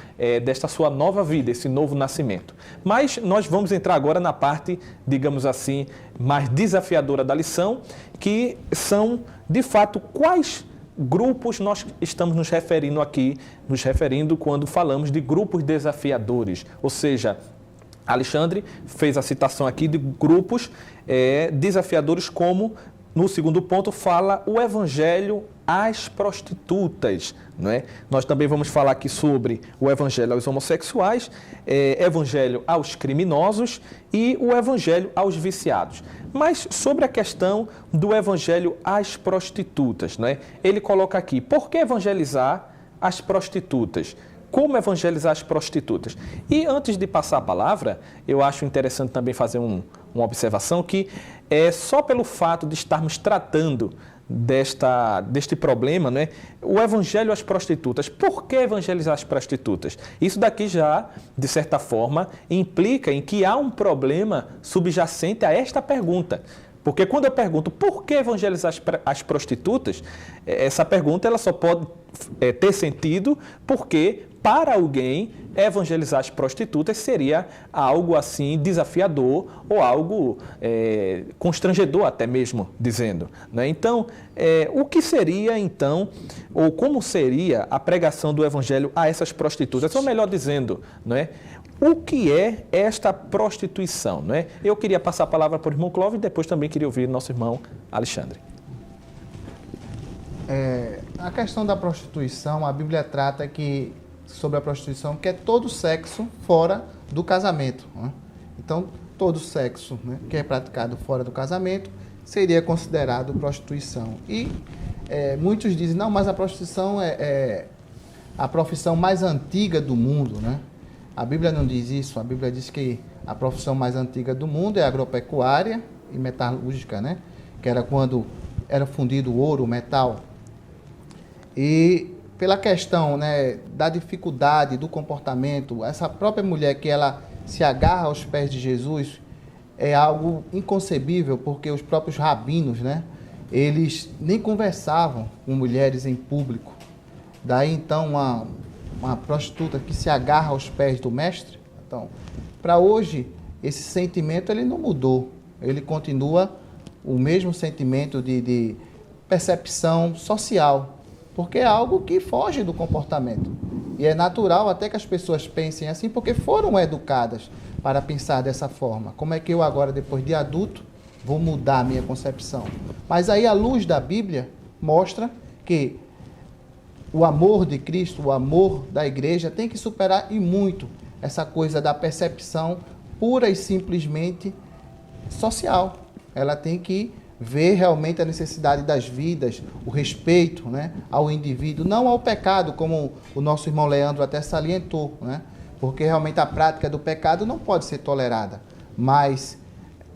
desta sua nova vida, esse novo nascimento. Mas nós vamos entrar agora na parte, digamos assim, mais desafiadora da lição, que são, de fato, quais grupos nós estamos nos referindo quando falamos de grupos desafiadores. Ou seja, Alexandre fez a citação aqui de grupos desafiadores, como no segundo ponto fala o evangelho às prostitutas, não é? Nós também vamos falar aqui sobre o evangelho aos homossexuais, evangelho aos criminosos e o evangelho aos viciados. Mas sobre a questão do evangelho às prostitutas, não é? Ele coloca aqui, por que evangelizar as prostitutas? Como evangelizar as prostitutas? E antes de passar a palavra, eu acho interessante também fazer uma observação que só pelo fato de estarmos tratando deste problema, né? O evangelho às prostitutas. Por que evangelizar as prostitutas? Isso daqui já, de certa forma, implica em que há um problema subjacente a esta pergunta. Porque quando eu pergunto por que evangelizar as prostitutas, essa pergunta ela só pode ter sentido porque, para alguém, evangelizar as prostitutas seria algo assim desafiador ou algo constrangedor até mesmo, dizendo, né? Então, o que seria então, ou como seria a pregação do evangelho a essas prostitutas? Ou melhor dizendo, né? O que é esta prostituição, não é? Eu queria passar a palavra para o irmão Clóvis e depois também queria ouvir nosso irmão Alexandre. A questão da prostituição, a Bíblia trata sobre a prostituição, que é todo sexo fora do casamento, né? Então, todo sexo, né, que é praticado fora do casamento seria considerado prostituição. E muitos dizem, não, mas a prostituição é a profissão mais antiga do mundo, né? A Bíblia não diz isso, a Bíblia diz que a profissão mais antiga do mundo é agropecuária e metalúrgica, né? Que era quando era fundido o ouro, o metal. E pela questão, né, da dificuldade do comportamento, essa própria mulher que ela se agarra aos pés de Jesus é algo inconcebível, porque os próprios rabinos, né, eles nem conversavam com mulheres em público. Daí então uma prostituta que se agarra aos pés do mestre. Então, para hoje, esse sentimento ele não mudou. Ele continua o mesmo sentimento de percepção social, porque é algo que foge do comportamento. E é natural até que as pessoas pensem assim, porque foram educadas para pensar dessa forma. Como é que eu agora, depois de adulto, vou mudar a minha concepção? Mas aí a luz da Bíblia mostra que o amor de Cristo, o amor da igreja tem que superar e muito essa coisa da percepção pura e simplesmente social. Ela tem que ver realmente a necessidade das vidas, o respeito, né, ao indivíduo, não ao pecado, como o nosso irmão Leandro até salientou, né, porque realmente a prática do pecado não pode ser tolerada, mas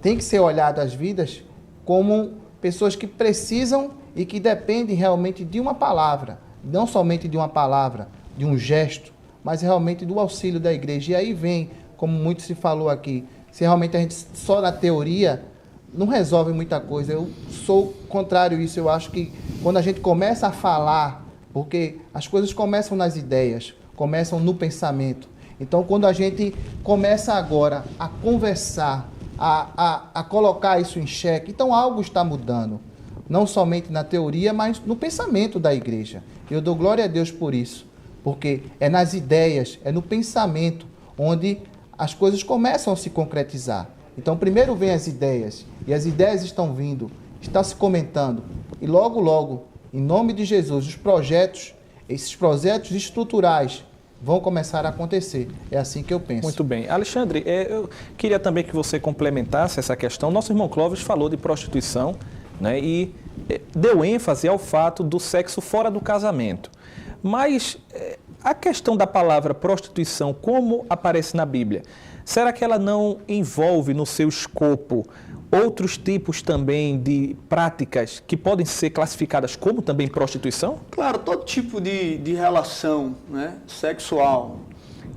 tem que ser olhado as vidas como pessoas que precisam e que dependem realmente de uma palavra, não somente de uma palavra, de um gesto, mas realmente do auxílio da igreja. E aí vem, como muito se falou aqui, se realmente a gente só na teoria não resolve muita coisa. Eu sou contrário a isso. Eu acho que quando a gente começa a falar, porque as coisas começam nas ideias, começam no pensamento. Então, quando a gente começa agora a conversar, a colocar isso em xeque, então algo está mudando. Não somente na teoria, mas no pensamento da igreja. Eu dou glória a Deus por isso, porque é nas ideias, é no pensamento, onde as coisas começam a se concretizar. Então, primeiro vem as ideias, e as ideias estão vindo, está se comentando, e logo, logo, em nome de Jesus, os projetos, esses projetos estruturais vão começar a acontecer. É assim que eu penso. Muito bem. Alexandre, eu queria também que você complementasse essa questão. Nosso irmão Clóvis falou de prostituição, né, e deu ênfase ao fato do sexo fora do casamento. Mas a questão da palavra prostituição, como aparece na Bíblia, será que ela não envolve no seu escopo outros tipos também de práticas que podem ser classificadas como também prostituição? Claro, todo tipo de relação, né, sexual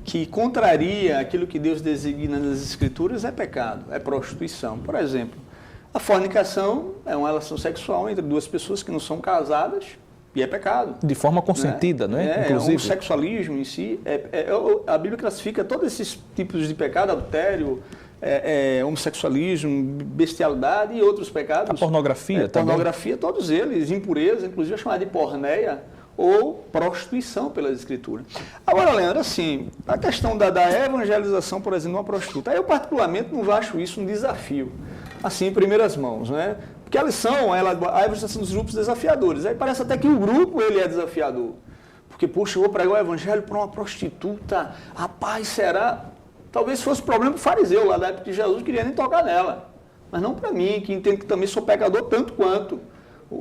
que contraria aquilo que Deus designa nas Escrituras é pecado, é prostituição. Por exemplo, a fornicação é uma relação sexual entre duas pessoas que não são casadas e é pecado. De forma consentida, né? Inclusive. O homossexualismo em si, a Bíblia classifica todos esses tipos de pecado, adultério, homossexualismo, bestialidade e outros pecados. A pornografia também. Pornografia, todos eles, impureza, inclusive é chamada de porneia ou prostituição pelas Escrituras. Agora, Leandro, assim, a questão da evangelização, por exemplo, de uma prostituta, eu particularmente não acho isso um desafio, assim, em primeiras mãos, né? Porque a lição, a evangelização dos grupos desafiadores, aí parece até que o grupo ele é desafiador. Porque, puxa, eu vou pregar o evangelho para uma prostituta, rapaz, será? Talvez fosse problema para o fariseu lá da época de Jesus, não queria nem tocar nela. Mas não para mim, que entendo que também sou pecador tanto quanto.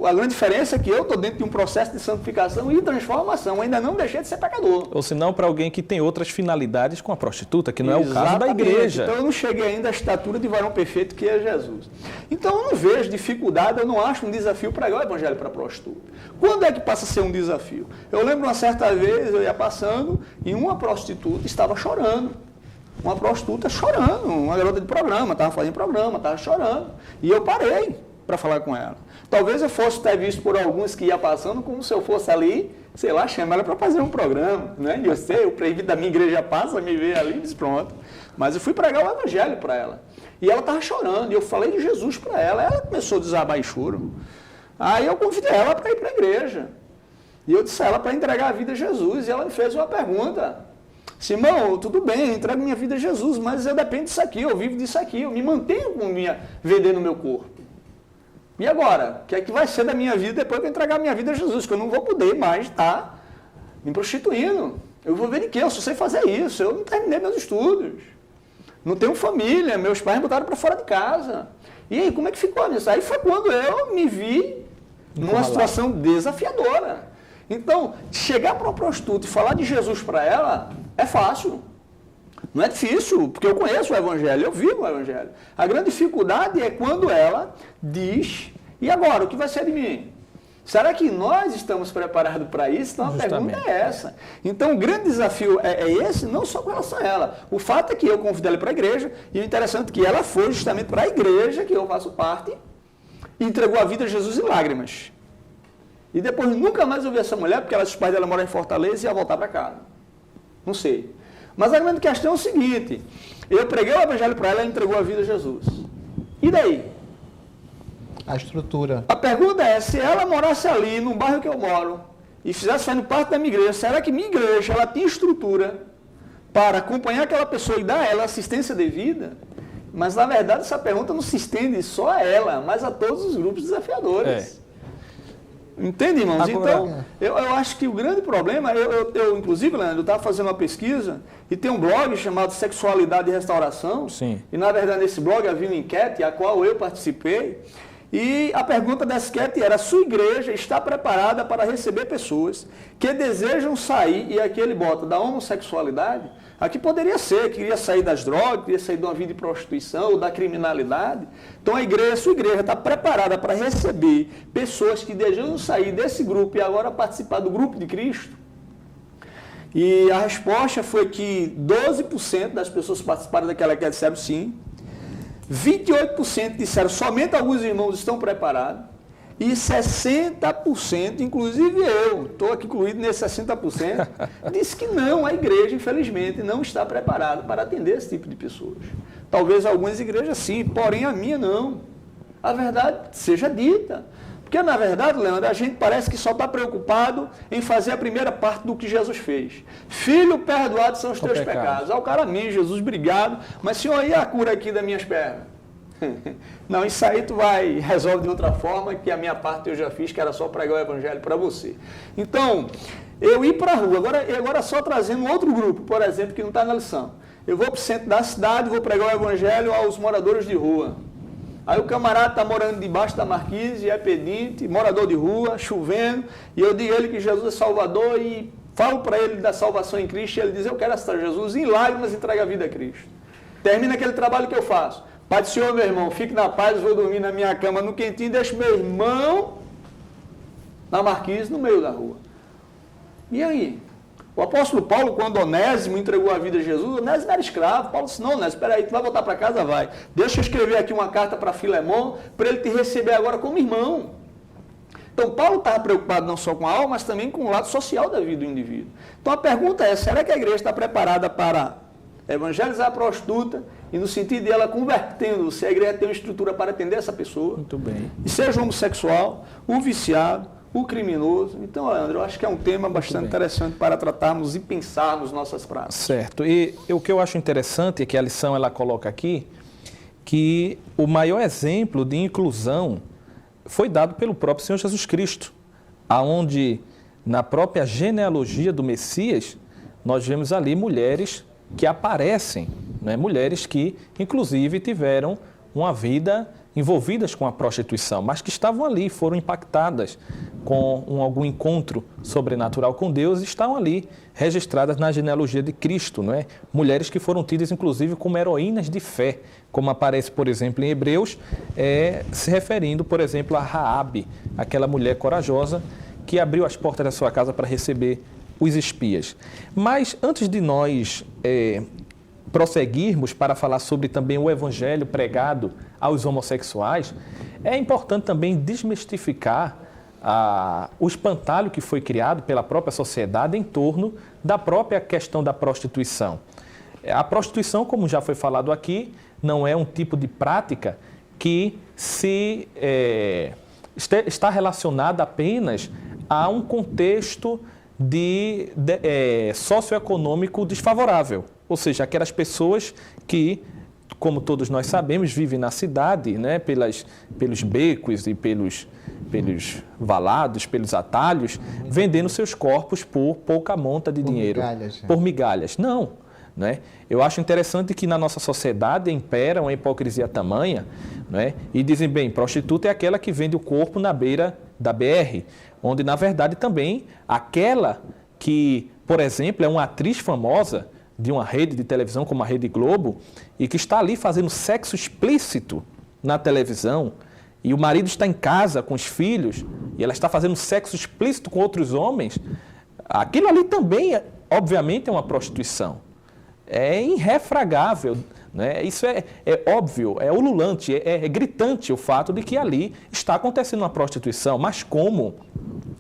A grande diferença é que eu estou dentro de um processo de santificação e transformação, ainda não deixei de ser pecador. Ou se não, para alguém que tem outras finalidades com a prostituta, que não é o caso da igreja. Então eu não cheguei ainda à estatura de varão perfeito que é Jesus. Então eu não vejo dificuldade, eu não acho um desafio pregar o evangelho para a prostituta. Quando é que passa a ser um desafio? Eu lembro uma certa vez, eu ia passando e uma prostituta estava chorando. Uma prostituta chorando, uma garota de programa, estava fazendo programa, estava chorando. E eu parei para falar com ela. Talvez eu fosse ter visto por alguns que ia passando, como se eu fosse ali, sei lá, chamar ela para fazer um programa, né? E eu sei, o presbítero da minha igreja passa, me vê ali e diz, pronto. Mas eu fui pregar o evangelho para ela. E ela estava chorando, e eu falei de Jesus para ela, ela começou a desabar em choro. Aí eu convidei ela para ir para a igreja. E eu disse a ela para entregar a vida a Jesus, e ela me fez uma pergunta. Simão, tudo bem, eu entrego minha vida a Jesus, mas eu dependo disso aqui, eu vivo disso aqui, eu me mantenho com minha vender no meu corpo. E agora? O que é que vai ser da minha vida depois que eu entregar a minha vida a Jesus? Que eu não vou poder mais estar me prostituindo. Eu vou ver de quê? Eu só sei fazer isso. Eu não terminei meus estudos. Não tenho família. Meus pais me botaram para fora de casa. E aí, como é que ficou nisso? Aí foi quando eu me vi numa situação desafiadora. Então, chegar para uma prostituta e falar de Jesus para ela é fácil. Não é difícil, porque eu conheço o Evangelho, eu vivo o Evangelho. A grande dificuldade é quando ela diz, e agora, o que vai ser de mim? Será que nós estamos preparados para isso? Então, a pergunta é essa. Então, o grande desafio é esse, não só com relação a ela. O fato é que eu convidei ela para a igreja, e o interessante é que ela foi justamente para a igreja, que eu faço parte, e entregou a vida a Jesus em lágrimas. E depois nunca mais eu vi essa mulher, porque os pais dela moram em Fortaleza e ia voltar para casa. Não sei. Mas a grande questão é o seguinte, eu preguei o evangelho para ela, ela entregou a vida a Jesus. E daí? A estrutura. A pergunta é, se ela morasse ali, no bairro que eu moro, e fizesse fazendo parte da minha igreja, será que minha igreja ela tem estrutura para acompanhar aquela pessoa e dar a ela assistência devida? Mas, na verdade, essa pergunta não se estende só a ela, mas a todos os grupos desafiadores. Entende, irmãos? Agora, então, eu acho que o grande problema, eu inclusive, Leandro, eu estava fazendo uma pesquisa e tem um blog chamado Sexualidade e Restauração. Sim. E, na verdade, nesse blog havia uma enquete, a qual eu participei. E a pergunta dessa enquete era, sua igreja está preparada para receber pessoas que desejam sair, e aqui ele bota, da homossexualidade, aqui poderia ser, queria sair das drogas, queria sair de uma vida de prostituição ou da criminalidade. Então a sua igreja está preparada para receber pessoas que desejam sair desse grupo e agora participar do grupo de Cristo. E a resposta foi que 12% das pessoas que participaram daquela enquete disseram sim. 28% disseram somente alguns irmãos estão preparados. E 60%, inclusive eu, estou aqui incluído nesse 60%, disse que não, a igreja, infelizmente, não está preparada para atender esse tipo de pessoas. Talvez algumas igrejas sim, porém a minha não. A verdade seja dita. Porque, na verdade, Leandro, a gente parece que só está preocupado em fazer a primeira parte do que Jesus fez. Filho, perdoados são os teus pecados. Ah, o cara, amém, Jesus, obrigado. Mas, Senhor, e a cura aqui das minhas pernas? Não, isso aí tu resolve de outra forma, que a minha parte eu já fiz, que era só pregar o evangelho para você. Então, eu ir para a rua, agora só trazendo um outro grupo, por exemplo, que não está na lição. Eu vou para o centro da cidade, vou pregar o evangelho aos moradores de rua. Aí o camarada está morando debaixo da marquise, é pedinte, morador de rua, chovendo, e eu digo a ele que Jesus é Salvador e falo para ele da salvação em Cristo, e ele diz, eu quero aceitar Jesus, em lágrimas entrega a vida a Cristo. Termina aquele trabalho que eu faço. Pai do Senhor, meu irmão, fique na paz, vou dormir na minha cama no quentinho, deixo meu irmão na marquise, no meio da rua. E aí? O apóstolo Paulo, quando Onésimo entregou a vida a Jesus, Onésimo era escravo. Paulo disse, não, Onésimo, espera aí, tu vai voltar para casa? Vai. Deixa eu escrever aqui uma carta para Filemão, para ele te receber agora como irmão. Então, Paulo estava preocupado não só com a alma, mas também com o lado social da vida do indivíduo. Então, a pergunta é, será que a igreja está preparada para evangelizar a prostituta e no sentido de ela convertendo, se a igreja tem uma estrutura para atender essa pessoa? Muito bem. E seja o homossexual, o viciado, o criminoso. Então, Leandro, eu acho que é um tema bastante interessante para tratarmos e pensarmos nossas práticas. Certo. E o que eu acho interessante é que a lição ela coloca aqui que o maior exemplo de inclusão foi dado pelo próprio Senhor Jesus Cristo, aonde na própria genealogia do Messias nós vemos ali mulheres que aparecem, né? Mulheres que inclusive tiveram uma vida envolvidas com a prostituição, mas que estavam ali, foram impactadas com algum encontro sobrenatural com Deus e estão ali registradas na genealogia de Cristo, não é? Mulheres que foram tidas inclusive como heroínas de fé, como aparece, por exemplo, em Hebreus, se referindo, por exemplo, a Raabe, aquela mulher corajosa que abriu as portas da sua casa para receber os espias. Mas antes de nós prosseguirmos para falar sobre também o evangelho pregado aos homossexuais, é importante também desmistificar o espantalho que foi criado pela própria sociedade em torno da própria questão da prostituição. A prostituição, como já foi falado aqui, não é um tipo de prática que está relacionada apenas a um contexto socioeconômico desfavorável, ou seja, aquelas pessoas que, como todos nós sabemos, vivem na cidade, né, pelos becos e pelos valados, pelos atalhos, vendendo seus corpos por pouca monta de dinheiro, por migalhas. Não, né? Eu acho interessante que na nossa sociedade impera uma hipocrisia tamanha, né? E dizem, bem, prostituta é aquela que vende o corpo na beira da BR, onde, na verdade, também aquela que, por exemplo, é uma atriz famosa de uma rede de televisão como a Rede Globo e que está ali fazendo sexo explícito na televisão e o marido está em casa com os filhos e ela está fazendo sexo explícito com outros homens, aquilo ali também, obviamente, é uma prostituição. É irrefragável, né? Isso é óbvio, é ululante, é gritante o fato de que ali está acontecendo uma prostituição, mas como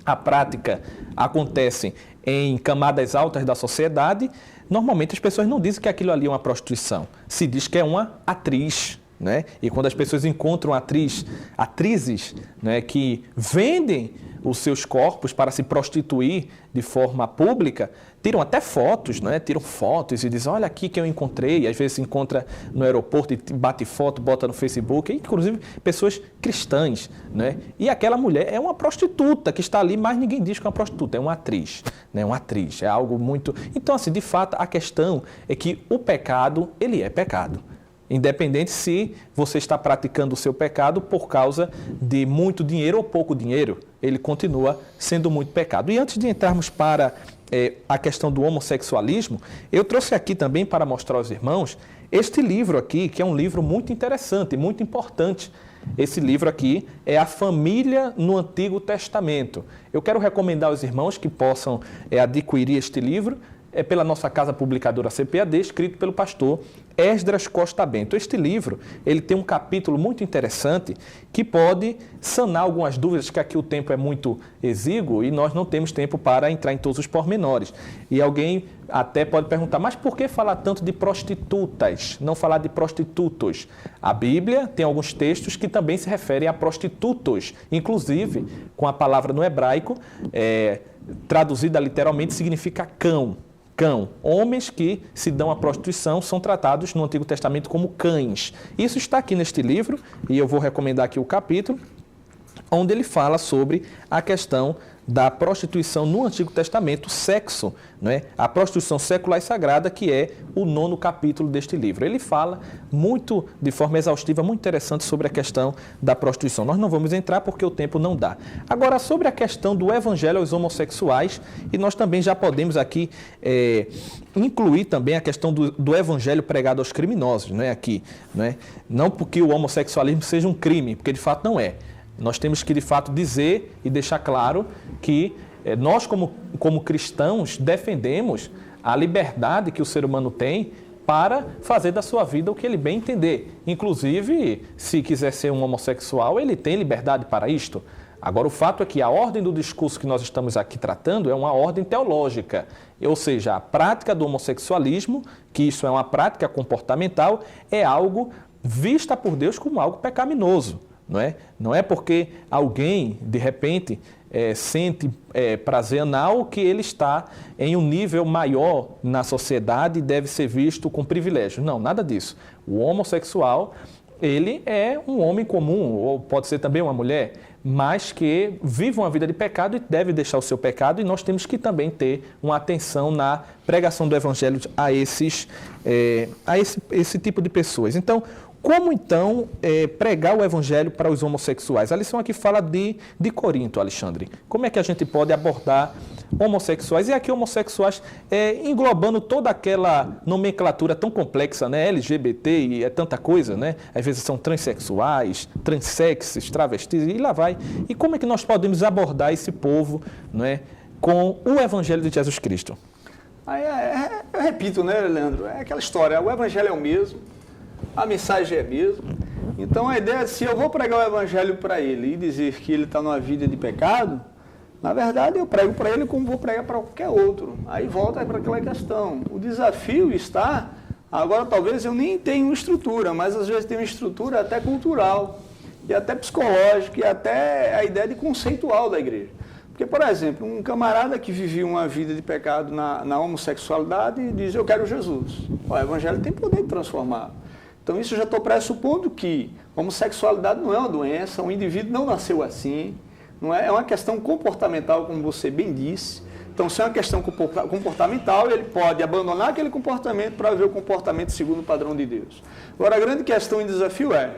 a prática acontece em camadas altas da sociedade, normalmente as pessoas não dizem que aquilo ali é uma prostituição, se diz que é uma atriz, né? E quando as pessoas encontram atrizes, né, que vendem os seus corpos para se prostituir de forma pública, tiram até fotos, né? Tiram fotos e dizem, olha aqui que eu encontrei, e às vezes se encontra no aeroporto e bate foto, bota no Facebook, inclusive pessoas cristãs, né? E aquela mulher é uma prostituta que está ali, mas ninguém diz que é uma prostituta, é uma atriz, né? Uma atriz, é algo muito... Então, assim, de fato, a questão é que o pecado, ele é pecado. Independente se você está praticando o seu pecado por causa de muito dinheiro ou pouco dinheiro, ele continua sendo muito pecado. E antes de entrarmos para a questão do homossexualismo, eu trouxe aqui também para mostrar aos irmãos este livro aqui, que é um livro muito interessante, muito importante. Esse livro aqui é A Família no Antigo Testamento. Eu quero recomendar aos irmãos que possam adquirir este livro, pela nossa casa publicadora CPAD, escrito pelo pastor Esdras Costa Bento. Este livro, ele tem um capítulo muito interessante que pode sanar algumas dúvidas, que aqui o tempo é muito exíguo e nós não temos tempo para entrar em todos os pormenores. E alguém até pode perguntar, mas por que falar tanto de prostitutas, não falar de prostitutos? A Bíblia tem alguns textos que também se referem a prostitutos, inclusive com a palavra no hebraico, traduzida literalmente, significa cão. Cão. Homens que se dão à prostituição são tratados no Antigo Testamento como cães. Isso está aqui neste livro, e eu vou recomendar aqui o capítulo, onde ele fala sobre a questão da prostituição no Antigo Testamento, sexo, né? A prostituição secular e sagrada, que é o 9º capítulo deste livro. Ele fala muito, de forma exaustiva, muito interessante sobre a questão da prostituição. Nós não vamos entrar porque o tempo não dá. Agora, sobre a questão do evangelho aos homossexuais, e nós também já podemos aqui incluir também a questão do evangelho pregado aos criminosos, não é aqui, não é? Não porque o homossexualismo seja um crime, porque de fato não é. Nós temos que, de fato, dizer e deixar claro que nós, como cristãos, defendemos a liberdade que o ser humano tem para fazer da sua vida o que ele bem entender. Inclusive, se quiser ser um homossexual, ele tem liberdade para isto. Agora, o fato é que a ordem do discurso que nós estamos aqui tratando é uma ordem teológica, ou seja, a prática do homossexualismo, que isso é uma prática comportamental, é algo vista por Deus como algo pecaminoso. Não é porque alguém, de repente, sente prazer anal que ele está em um nível maior na sociedade e deve ser visto com privilégio. Não, nada disso. O homossexual, ele é um homem comum, ou pode ser também uma mulher, mas que vive uma vida de pecado e deve deixar o seu pecado, e nós temos que também ter uma atenção na pregação do evangelho a esse tipo de pessoas. Então, como, então, pregar o evangelho para os homossexuais? A lição aqui fala de Corinto, Alexandre. Como é que a gente pode abordar homossexuais? E aqui homossexuais englobando toda aquela nomenclatura tão complexa, né? LGBT e é tanta coisa, né? Às vezes são transexuais, transexes, travestis, e lá vai. E como é que nós podemos abordar esse povo, né, com o evangelho de Jesus Cristo? Eu repito, né, Leandro? É aquela história, o evangelho é o mesmo. A mensagem é a mesma. Então a ideia é, se eu vou pregar o evangelho para ele e dizer que ele está numa vida de pecado, na verdade eu prego para ele como vou pregar para qualquer outro. Aí volta para aquela questão. O desafio está, agora talvez eu nem tenha uma estrutura, mas às vezes tem uma estrutura até cultural, e até psicológica, e até a ideia de conceitual da igreja. Porque, por exemplo, um camarada que vivia uma vida de pecado na homossexualidade diz, eu quero Jesus. O evangelho tem poder de transformar. Então, isso eu já estou pressupondo que homossexualidade não é uma doença, o indivíduo não nasceu assim, não é uma questão comportamental, como você bem disse. Então, se é uma questão comportamental, ele pode abandonar aquele comportamento para ver o comportamento segundo o padrão de Deus. Agora, a grande questão e desafio é,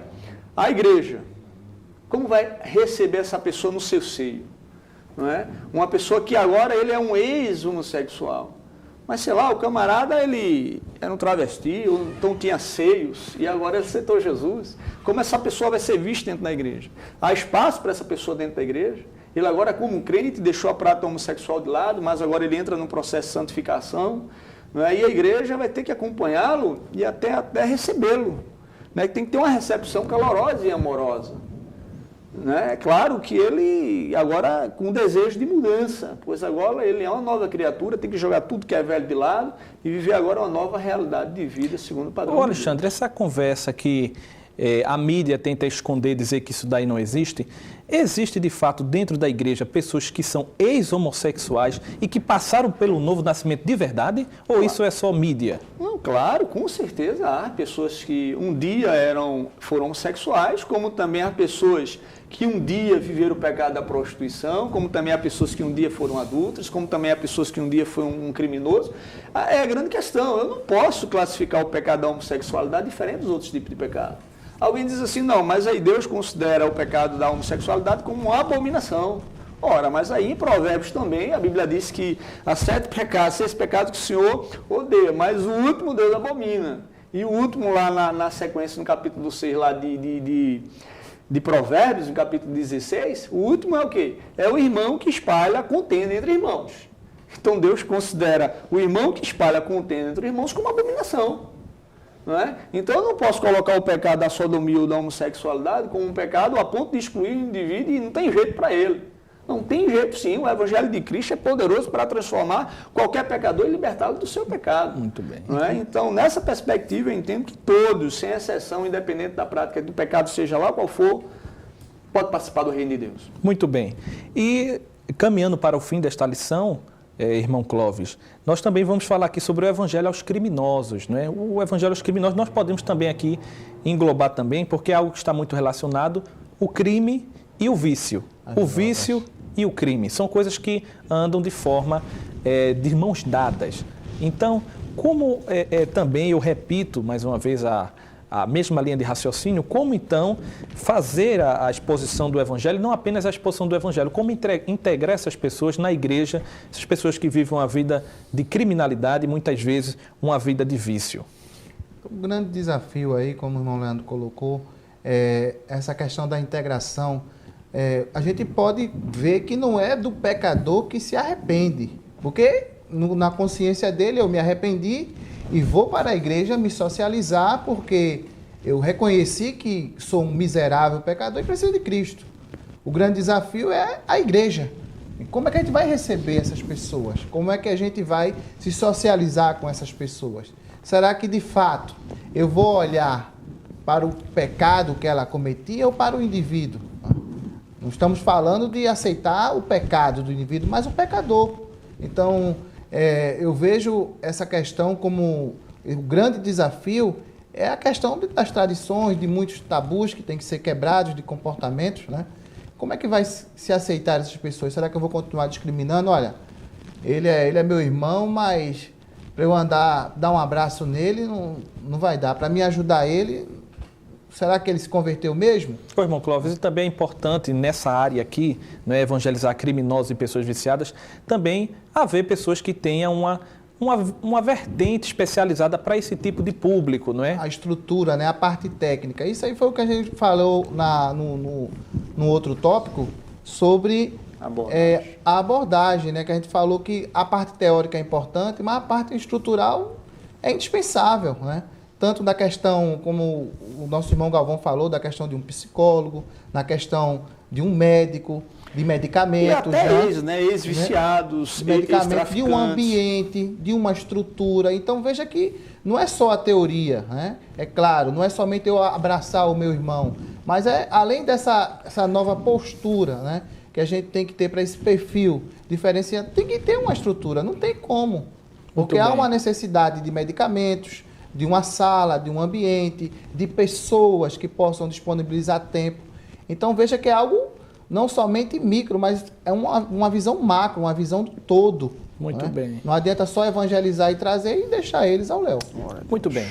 a igreja, como vai receber essa pessoa no seu seio? Não é? Uma pessoa que agora ele é um ex-homossexual. Mas, sei lá, o camarada, ele era um travesti, ou então tinha seios, e agora ele aceitou Jesus. Como essa pessoa vai ser vista dentro da igreja? Há espaço para essa pessoa dentro da igreja? Ele agora, como um crente, deixou a prática homossexual de lado, mas agora ele entra num processo de santificação. Não é? E a igreja vai ter que acompanhá-lo e até recebê-lo. Né? Tem que ter uma recepção calorosa e amorosa. Né? É claro que ele agora com desejo de mudança, pois agora ele é uma nova criatura, tem que jogar tudo que é velho de lado e viver agora uma nova realidade de vida segundo o padrão. Ô Alexandre, essa conversa que a mídia tenta esconder, dizer que isso daí não existe, existe de fato dentro da igreja pessoas que são ex-homossexuais e que passaram pelo novo nascimento de verdade? Ou isso é só mídia? Não, claro, com certeza há pessoas que um dia foram homossexuais, como também há pessoas que um dia viveram o pecado da prostituição, como também há pessoas que um dia foram adultas, como também há pessoas que um dia foram um criminoso. É a grande questão, eu não posso classificar o pecado da homossexualidade diferente dos outros tipos de pecado. Alguém diz assim, não, mas aí Deus considera o pecado da homossexualidade como uma abominação. Ora, mas aí em Provérbios também, a Bíblia diz que há 7 pecados, 6 pecados que o Senhor odeia, mas o último Deus abomina. E o último lá na sequência, no capítulo 6 lá de Provérbios, no capítulo 16, o último é o quê? É o irmão que espalha a contenda entre irmãos. Então Deus considera o irmão que espalha a contenda entre irmãos como abominação. Não é? Então eu não posso colocar o pecado da sodomia ou da homossexualidade como um pecado a ponto de excluir o indivíduo e não tem jeito para ele. Não tem jeito sim, o Evangelho de Cristo é poderoso para transformar qualquer pecador e libertá-lo do seu pecado. Muito bem. Não é? Então, nessa perspectiva, eu entendo que todos, sem exceção, independente da prática do pecado, seja lá qual for, pode participar do reino de Deus. Muito bem. E caminhando para o fim desta lição, irmão Clóvis, nós também vamos falar aqui sobre o evangelho aos criminosos, né? O evangelho aos criminosos nós podemos também aqui englobar também, porque é algo que está muito relacionado, o crime e o vício. O vício e o crime. São coisas que andam de forma de mãos dadas. Então, como também eu repito mais uma vez a mesma linha de raciocínio, como então fazer a exposição do Evangelho, não apenas a exposição do Evangelho, como integrar essas pessoas na igreja, essas pessoas que vivem uma vida de criminalidade, muitas vezes uma vida de vício. Um grande desafio aí, como o irmão Leandro colocou, é essa questão da integração. A gente pode ver que não é do pecador que se arrepende, porque na consciência dele eu me arrependi e vou para a igreja me socializar porque eu reconheci que sou um miserável pecador e preciso de Cristo. O grande desafio é a igreja. Como é que a gente vai receber essas pessoas? Como é que a gente vai se socializar com essas pessoas? Será que, de fato, eu vou olhar para o pecado que ela cometia ou para o indivíduo? Não estamos falando de aceitar o pecado do indivíduo, mas o pecador. Então, eu vejo essa questão como o grande desafio é a questão das tradições, de muitos tabus que têm que ser quebrados, de comportamentos, né? Como é que vai se aceitar essas pessoas? Será que eu vou continuar discriminando? Olha, ele é meu irmão, mas para eu dar um abraço nele, não vai dar. Para me ajudar ele, será que ele se converteu mesmo? Ô, irmão Clóvis, e também é importante nessa área aqui, né, evangelizar criminosos e pessoas viciadas, também haver pessoas que tenham uma vertente especializada para esse tipo de público, não é? A estrutura, né, a parte técnica. Isso aí foi o que a gente falou no outro tópico sobre a abordagem, né, que a gente falou que a parte teórica é importante, mas a parte estrutural é indispensável, né? Tanto na questão, como o nosso irmão Galvão falou, da questão de um psicólogo, na questão de um médico, de medicamentos. E até ex-viciados, medicamentos, de um ambiente, de uma estrutura. Então, veja que não é só a teoria, né? É claro, não é somente eu abraçar o meu irmão, mas além essa nova postura, né, que a gente tem que ter para esse perfil diferenciado, tem que ter uma estrutura, não tem como. Porque há uma necessidade de medicamentos, de uma sala, de um ambiente, de pessoas que possam disponibilizar tempo. Então, veja que é algo não somente micro, mas é uma visão macro, uma visão do todo. Muito bem. Não adianta só evangelizar e trazer e deixar eles ao léu. Muito bem.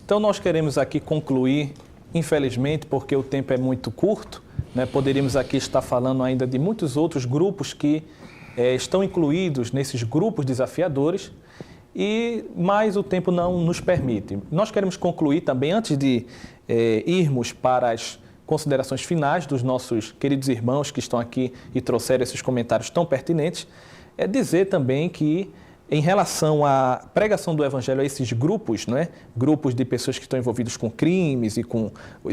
Então, nós queremos aqui concluir, infelizmente, porque o tempo é muito curto, né? Poderíamos aqui estar falando ainda de muitos outros grupos que estão incluídos nesses grupos desafiadores, mas o tempo não nos permite. Nós queremos concluir também, antes de irmos para as considerações finais dos nossos queridos irmãos que estão aqui e trouxeram esses comentários tão pertinentes, dizer também que, em relação à pregação do Evangelho a esses grupos, não é? Grupos de pessoas que estão envolvidos com crimes e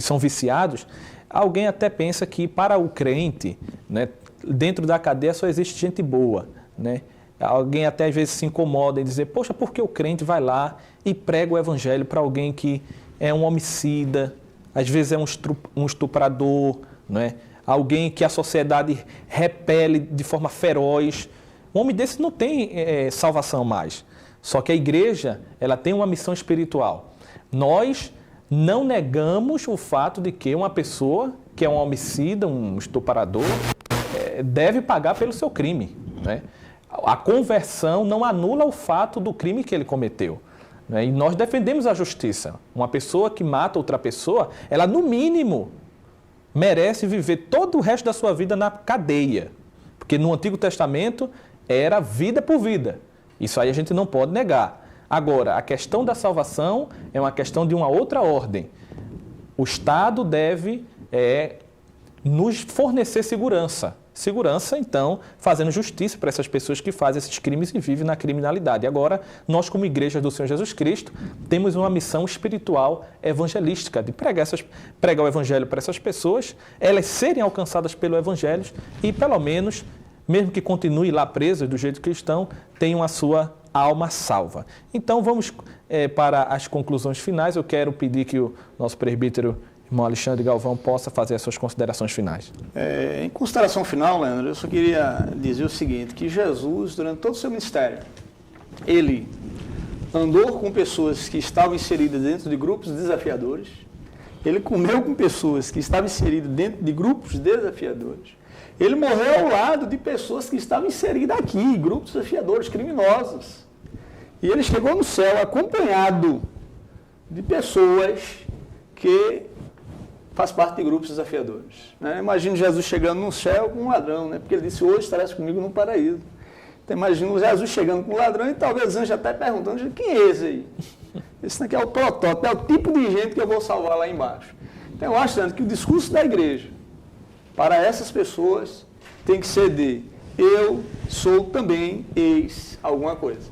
são viciados, alguém até pensa que para o crente, né, dentro da cadeia só existe gente boa, né? Alguém até às vezes se incomoda em dizer, poxa, por que o crente vai lá e prega o Evangelho para alguém que é um homicida, às vezes é um estuprador, não é? Alguém que a sociedade repele de forma feroz. Um homem desse não tem salvação mais. Só que a igreja, ela tem uma missão espiritual. Nós não negamos o fato de que uma pessoa que é um homicida, um estuprador, deve pagar pelo seu crime, né? A conversão não anula o fato do crime que ele cometeu, né? E nós defendemos a justiça. Uma pessoa que mata outra pessoa, ela no mínimo merece viver todo o resto da sua vida na cadeia. Porque no Antigo Testamento era vida por vida. Isso aí a gente não pode negar. Agora, a questão da salvação é uma questão de uma outra ordem. O Estado deve nos fornecer segurança. Segurança, então, fazendo justiça para essas pessoas que fazem esses crimes e vivem na criminalidade. Agora, nós, como Igreja do Senhor Jesus Cristo, temos uma missão espiritual evangelística, de pregar o Evangelho para essas pessoas, elas serem alcançadas pelo Evangelho e, pelo menos, mesmo que continuem lá presas do jeito que estão, tenham a sua alma salva. Então, vamos para as conclusões finais. Eu quero pedir que o nosso presbítero, irmão Alexandre Galvão, possa fazer as suas considerações finais. Em consideração final, Leandro, eu só queria dizer o seguinte, que Jesus, durante todo o seu ministério, ele andou com pessoas que estavam inseridas dentro de grupos desafiadores, ele comeu com pessoas que estavam inseridas dentro de grupos desafiadores, Ele morreu ao lado de pessoas que estavam inseridas aqui, grupos desafiadores, criminosos. E ele chegou no céu acompanhado de pessoas que faz parte de grupos desafiadores. Né? Imagina Jesus chegando no céu com um ladrão, né? Porque ele disse, hoje estarás comigo no paraíso. Então imagina Jesus chegando com um ladrão e talvez os anjos até perguntando, quem é esse aí? Esse aqui é o protótipo, é o tipo de gente que eu vou salvar lá embaixo. Então eu acho, Sandro, que o discurso da igreja para essas pessoas tem que ser de eu sou também ex alguma coisa.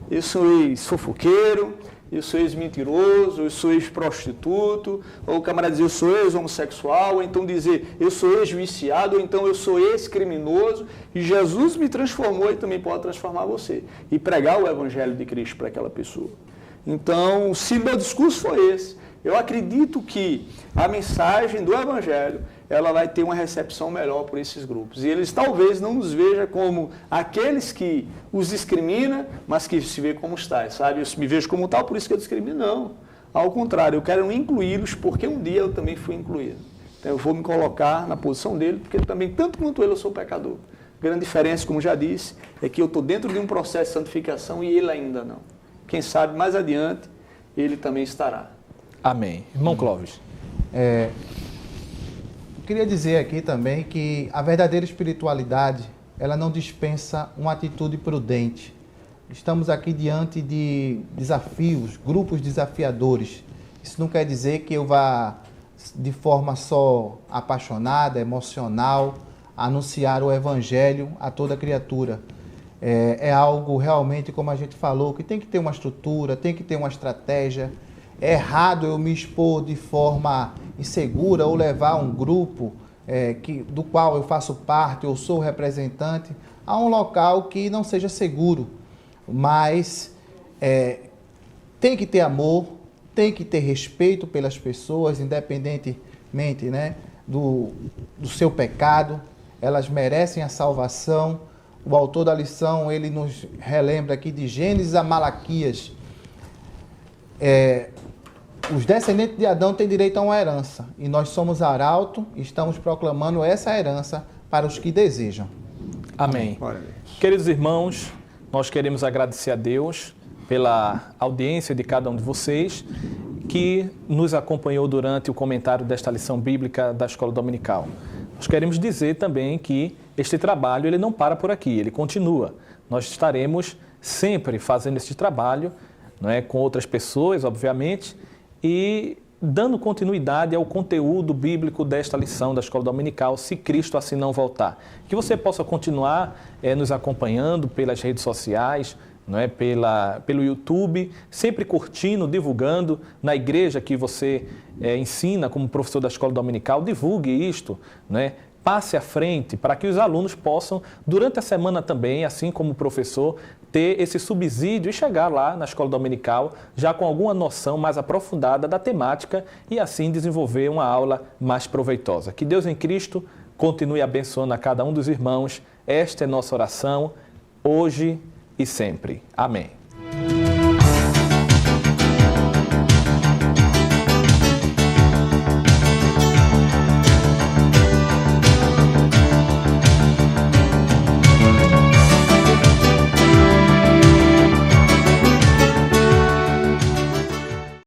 Eu sou ex-fofoqueiro, eu sou ex-mentiroso, eu sou ex-prostituto, ou o camarada dizer eu sou ex-homossexual, ou então dizer eu sou ex-viciado, ou então eu sou ex-criminoso, e Jesus me transformou e também pode transformar você. E pregar o Evangelho de Cristo para aquela pessoa. Então, se meu discurso foi esse, eu acredito que a mensagem do Evangelho ela vai ter uma recepção melhor por esses grupos. E eles talvez não nos vejam como aqueles que os discrimina, mas que se vê como tais, sabe? Eu me vejo como tal, por isso que eu discrimino. Não. Ao contrário, eu quero incluí-los porque um dia eu também fui incluído. Então eu vou me colocar na posição dele, porque também, tanto quanto ele, eu sou pecador. A grande diferença, como já disse, é que eu estou dentro de um processo de santificação e ele ainda não. Quem sabe, mais adiante, ele também estará. Amém. Irmão Clóvis. Eu queria dizer aqui também que a verdadeira espiritualidade, ela não dispensa uma atitude prudente. Estamos aqui diante de desafios, grupos desafiadores. Isso não quer dizer que eu vá, de forma só apaixonada, emocional, anunciar o Evangelho a toda criatura. É algo realmente, como a gente falou, que tem que ter uma estrutura, tem que ter uma estratégia. É errado eu me expor de forma insegura ou levar um grupo do qual eu faço parte, eu sou representante, a um local que não seja seguro. Mas tem que ter amor, tem que ter respeito pelas pessoas, independentemente, né, do seu pecado. Elas merecem a salvação. O autor da lição, ele nos relembra aqui de Gênesis a Malaquias. Os descendentes de Adão têm direito a uma herança. E nós somos arauto e estamos proclamando essa herança para os que desejam. Amém. Queridos irmãos, nós queremos agradecer a Deus pela audiência de cada um de vocês que nos acompanhou durante o comentário desta lição bíblica da Escola Dominical. Nós queremos dizer também que este trabalho ele não para por aqui, ele continua. Nós estaremos sempre fazendo este trabalho, não é, com outras pessoas, obviamente, e dando continuidade ao conteúdo bíblico desta lição da Escola Dominical, se Cristo assim não voltar. Que você possa continuar nos acompanhando pelas redes sociais, não é, pelo YouTube, sempre curtindo, divulgando na igreja que você ensina como professor da Escola Dominical, divulgue isto, não é? Passe à frente para que os alunos possam, durante a semana também, assim como o professor, ter esse subsídio e chegar lá na Escola Dominical já com alguma noção mais aprofundada da temática e assim desenvolver uma aula mais proveitosa. Que Deus em Cristo continue abençoando a cada um dos irmãos. Esta é nossa oração, hoje e sempre. Amém.